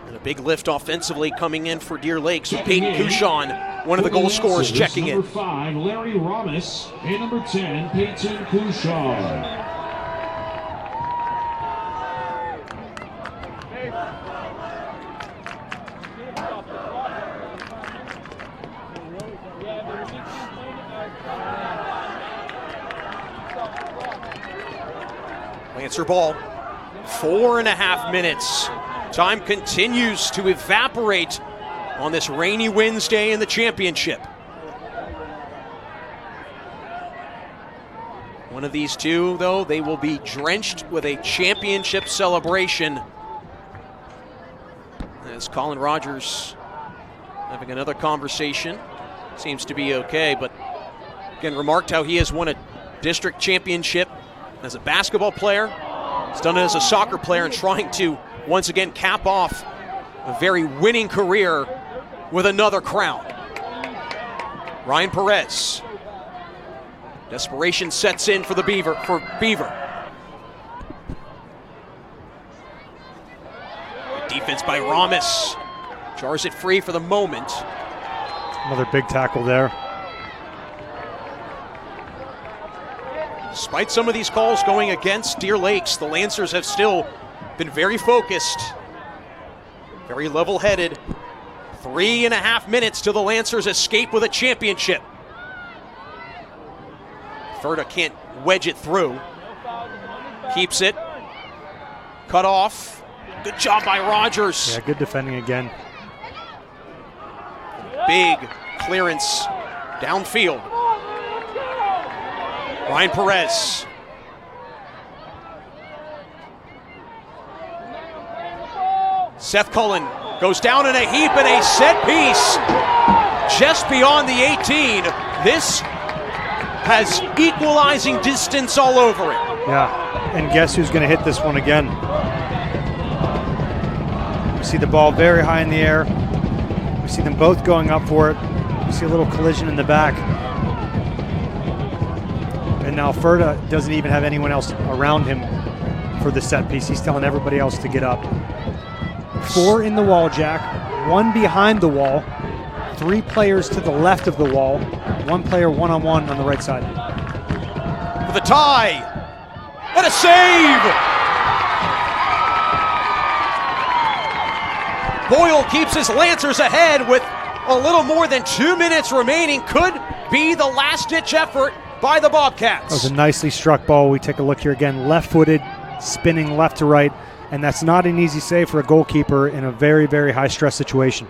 And a big lift offensively coming in for Deer Lakes with Peyton Couchon, one of the goal scorers, checking in. Number 5, Larry Ramos, and number 10, Peyton Couchon. Lancer ball, 4.5 minutes. Time continues to evaporate on this rainy Wednesday in the championship. One of these two, though, they will be drenched with a championship celebration. As Colin Rogers having another conversation. Seems to be okay, but again, remarked how he has won a district championship as a basketball player. He's done it as a soccer player and trying to once again cap off a very winning career with another crown. Ryan Perez. Desperation sets in for Beaver. Good defense by Ramos. Jars it free for the moment. Another big tackle there. Despite some of these calls going against Deer Lakes, the Lancers have still been very focused, very level-headed. 3.5 minutes till the Lancers escape with a championship. Ferda can't wedge it through. Keeps it. Cut off. Good job by Rogers. Yeah, good defending again. Big clearance downfield. Ryan Perez. Seth Cullen goes down in a heap in a set piece just beyond the 18. This has equalizing distance all over it. Yeah, and guess who's going to hit this one again? We see the ball very high in the air. We see them both going up for it. We see a little collision in the back. And now Ferda doesn't even have anyone else around him for the set piece. He's telling everybody else to get up. 4 in the wall, Jack. 1 behind the wall. 3 players to the left of the wall. 1 player one-on-one on the right side. For the tie. And a save! Boyle keeps his Lancers ahead with a little more than 2 minutes remaining. Could be the last-ditch effort by the Bobcats. That was a nicely struck ball. We take a look here again. Left-footed, spinning left to right. And that's not an easy save for a goalkeeper in a very, very high-stress situation.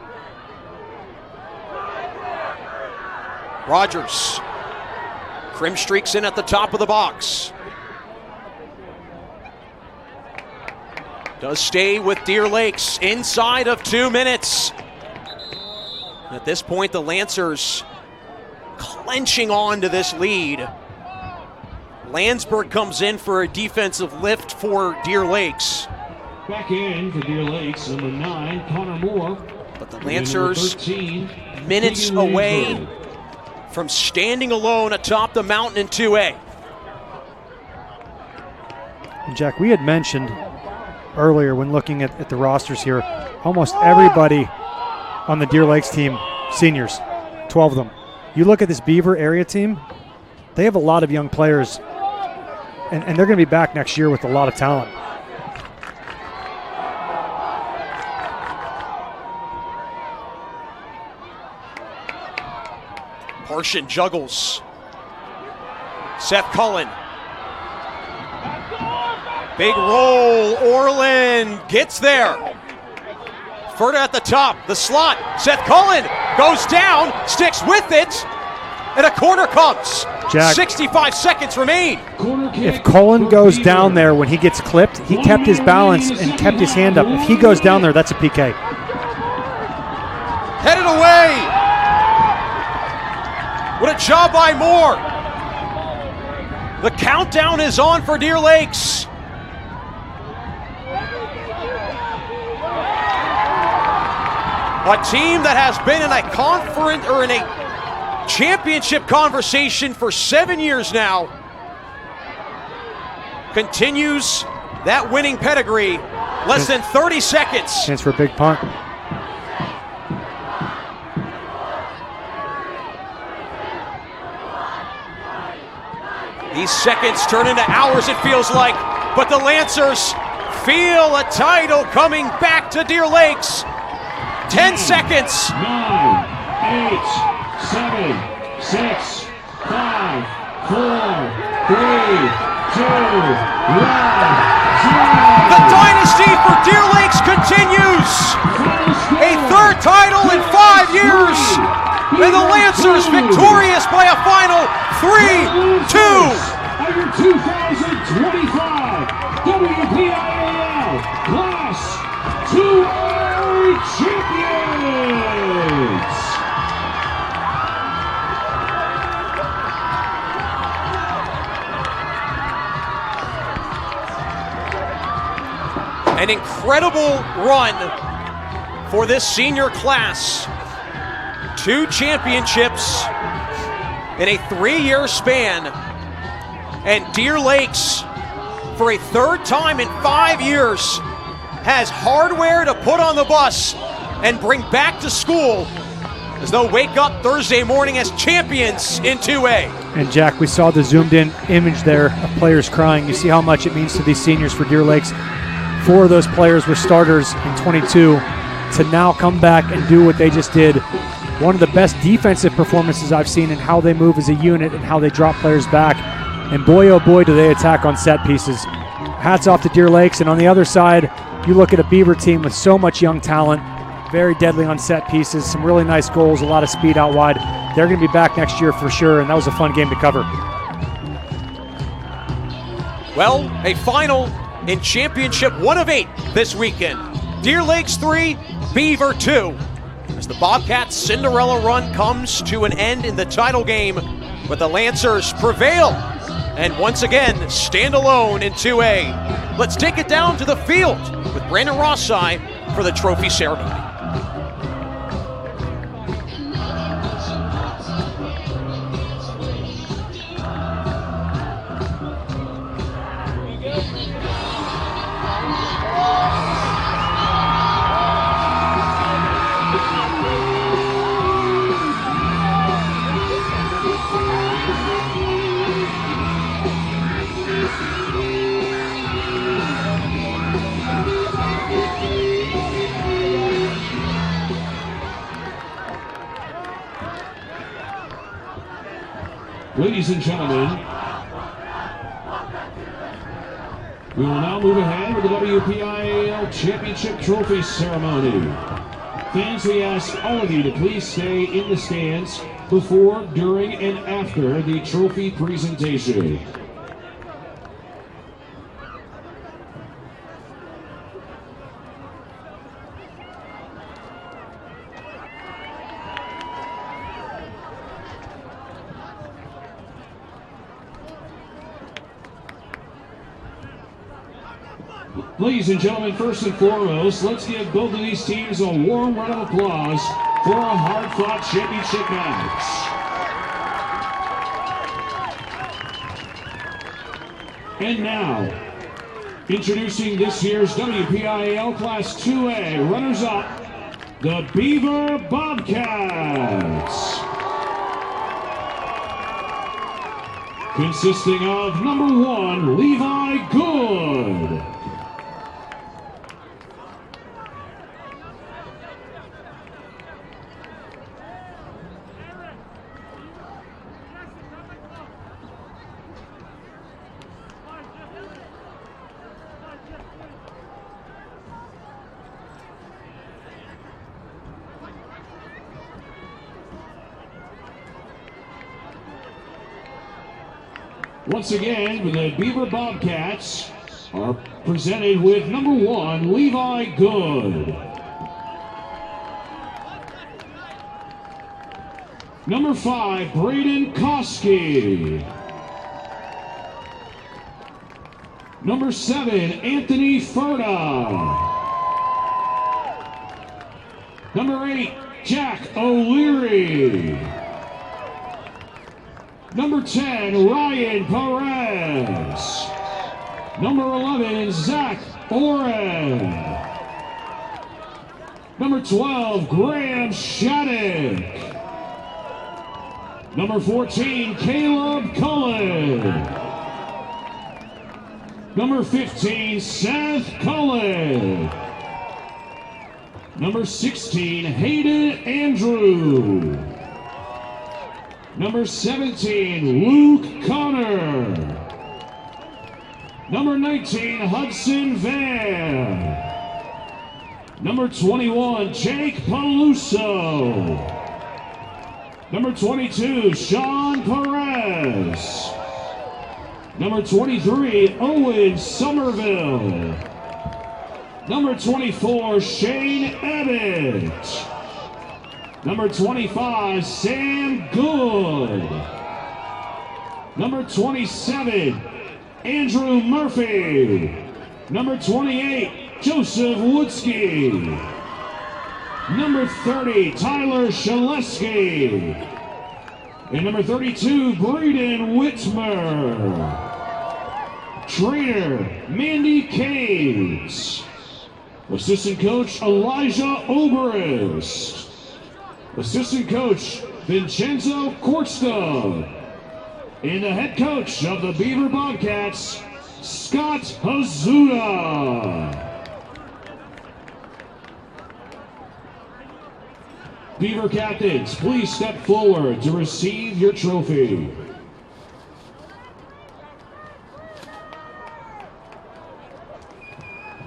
Rogers. Krim streaks in at the top of the box. Does stay with Deer Lakes inside of 2 minutes. At this point, the Lancers clenching on to this lead. Landsberg comes in for a defensive lift for Deer Lakes. Back in for Deer Lakes, number 9, Connor Moore. But the Lancers 13, minutes away from standing alone atop the mountain in 2A. And Jack, we had mentioned earlier when looking at the rosters here, almost everybody on the Deer Lakes team, seniors, 12 of them. You look at this Beaver area team, they have a lot of young players, and they're going to be back next year with a lot of talent. Parshin juggles. Seth Cullen. Big roll. Orland gets there. Ferda at the top. The slot. Seth Cullen goes down, sticks with it, and a corner comes. Jack, 65 seconds remain. If Cullen goes down there when he gets clipped, he kept his balance and kept his hand up. If he goes down there, that's a PK. Headed away. What a job by Moore. The countdown is on for Deer Lakes. A team that has been in a conference or in a championship conversation for 7 years now continues that winning pedigree. Less than 30 seconds. Chance for a big punt. These seconds turn into hours, it feels like, but the Lancers feel a title coming back to Deer Lakes. 10 seconds. 9, 8, 7, 6, 5, 4, 3, 2, 1, 0. The dynasty for Deer Lakes continues. A third title in 5 years. And the Lancers victorious by a final 3-2. At your 2025 WPIAL Class 2A champions. An incredible run for this senior class. 2 championships in a 3-year span. And Deer Lakes, for a third time in 5 years, has hardware to put on the bus and bring back to school as they'll wake up Thursday morning as champions in 2A. And Jack, we saw the zoomed in image there of players crying. You see how much it means to these seniors for Deer Lakes. 4 of those players were starters in 22 to now come back and do what they just did. One of the best defensive performances I've seen in how they move as a unit and how they drop players back. And boy, oh boy, do they attack on set pieces. Hats off to Deer Lakes. And on the other side, you look at a Beaver team with so much young talent, very deadly on set pieces, some really nice goals, a lot of speed out wide. They're going to be back next year for sure, and that was a fun game to cover. Well, a final in championship 1 of 8 this weekend. Deer Lakes 3, Beaver 2. As the Bobcats' Cinderella run comes to an end in the title game, but the Lancers prevail and once again stand alone in 2A. Let's take it down to the field with Brandon Rossai for the trophy ceremony. Ladies and gentlemen, we will now move ahead with the WPIAL Championship Trophy Ceremony. Fans, we ask all of you to please stay in the stands before, during, and after the trophy presentation. Ladies and gentlemen, first and foremost, let's give both of these teams a warm round of applause for a hard-fought championship match. And now, introducing this year's WPIAL Class 2A runners-up, the Beaver Bobcats. Consisting of number 1, Levi Good. Once again, the Beaver Bobcats are presented with number 1, Levi Good. Number 5, Braden Koski. Number 7, Anthony Ferda. Number 8, Jack O'Leary. Number 10, Ryan Perez. Number 11, Zach Oren. Number 12, Graham Shattuck. Number 14, Caleb Cullen. Number 15, Seth Cullen. Number 16, Hayden Andrew. Number 17, Luke Connor. Number 19, Hudson Van. Number 21, Jake Peluso. Number 22, Sean Perez. Number 23, Owen Somerville. Number 24, Shane Abbott. Number 25, Sam Good. Number 27, Andrew Murphy. Number 28, Joseph Woodsky. Number 30, Tyler Shaleski. And number 32, Braden Whitmer. Trainer, Mandy Caves. Assistant coach, Elijah Obrist. Assistant coach, Vincenzo Kortstad. And the head coach of the Beaver Bobcats, Scott Hazuda. Beaver captains, please step forward to receive your trophy.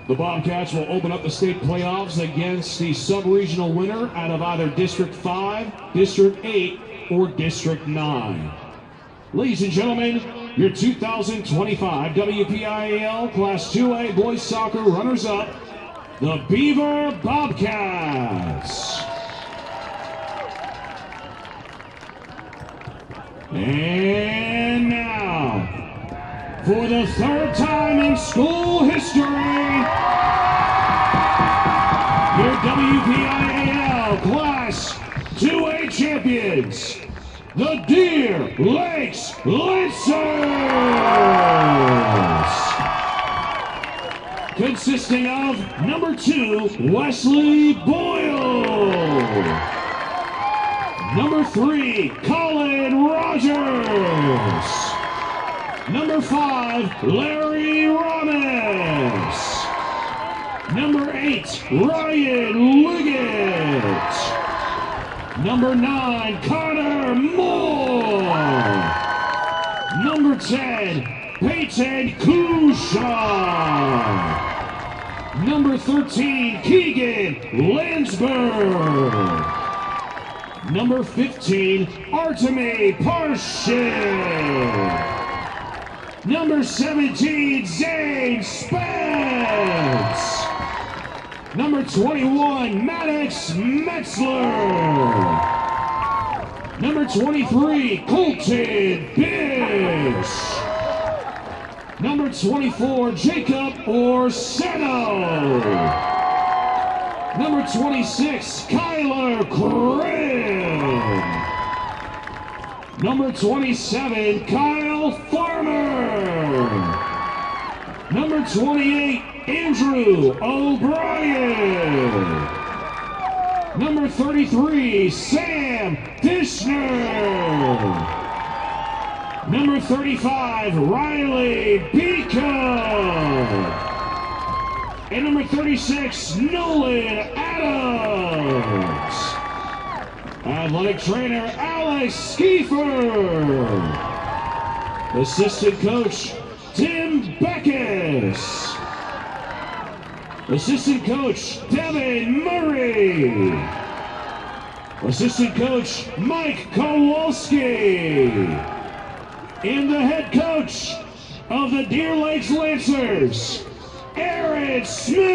The Bobcats will open up the state playoffs against the sub-regional winner out of either District 5, District 8, or District 9. Ladies and gentlemen, your 2025 WPIAL Class 2A Boys Soccer runners-up, the Beaver Bobcats. And now, for the third time in school history, your WPIAL Class 2A champions, the Deer Lakes Lancers, consisting of number 2, Wesley Boyle, number 3, Colin Rogers, number 5, Larry Ramos, number 8, Ryan Liggett, number 9, Connor Moore, number 10, Peyton Kusha, number 13, Keegan Landsberg, number 15, Artemi Parshin, number 17, Zane Spence, number 21, Maddox Metzler, number 23, Colton Bish, number 24, Jacob Orseno, number 26, Kyler Crim, number 27, Kyle Farmer, number 28, Andrew O'Brien, number 33, Sam Dishner, number 35, Riley Beacon, and number 36, Nolan Adams. Athletic trainer, Alex Skiefer. Assistant coach, Tim Beckus. Assistant coach, Devin Murray. Assistant coach, Mike Kowalski. And the head coach of the Deer Lakes Lancers, Aaron Smith.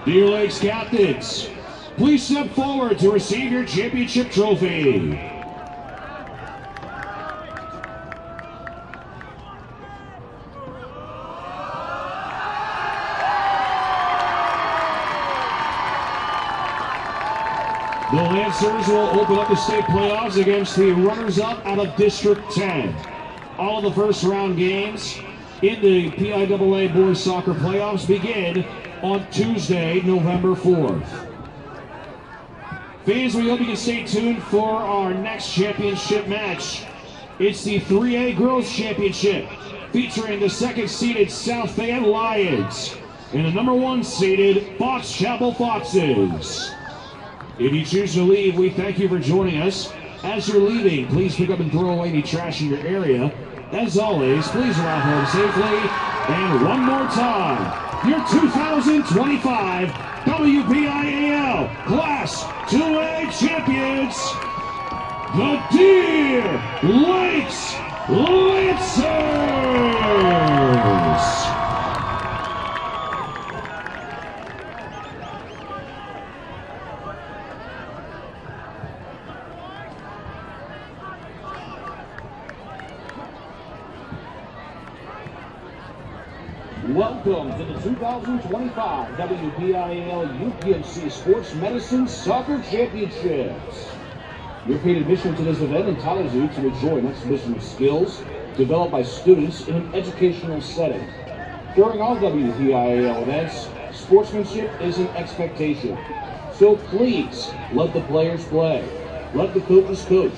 Deer Lakes captains, please step forward to receive your championship trophy. The Lancers will open up the state playoffs against the runners-up out of District 10. All of the first-round games in the PIAA Boys Soccer Playoffs begin on Tuesday, November 4th. Fans, we hope you can stay tuned for our next championship match. It's the 3A Girls Championship, featuring the second-seeded South Fayette Lions and the number 1-seeded Fox Chapel Foxes. If you choose to leave, we thank you for joining us. As you're leaving, please pick up and throw away any trash in your area. As always, please arrive home safely. And one more time, your 2025 WPIAL Class 2A champions, the Deer Lakes Lancers! Welcome to the 2025 WPIAL UPMC Sports Medicine Soccer Championships. Your paid admission to this event entitles you to enjoy an exhibition of skills developed by students in an educational setting. During all WPIAL events, sportsmanship is an expectation. So please, let the players play, let the coaches coach,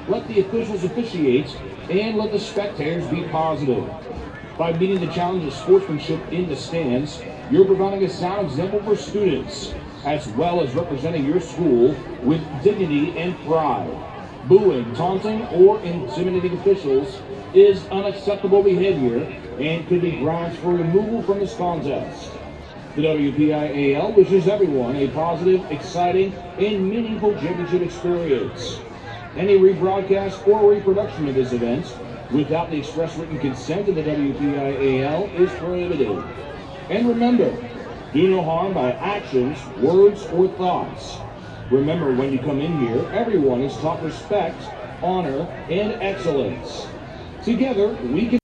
let the officials officiate, and let the spectators be positive. By meeting the challenge of sportsmanship in the stands, you're providing a sound example for students, as well as representing your school with dignity and pride. Booing, taunting, or intimidating officials is unacceptable behavior and could be grounds for removal from this contest. The WPIAL wishes everyone a positive, exciting, and meaningful championship experience. Any rebroadcast or reproduction of this event without the express written consent of the WPIAL is prohibited. And remember, do no harm by actions, words, or thoughts. Remember, when you come in here, everyone is taught respect, honor, and excellence. Together, we can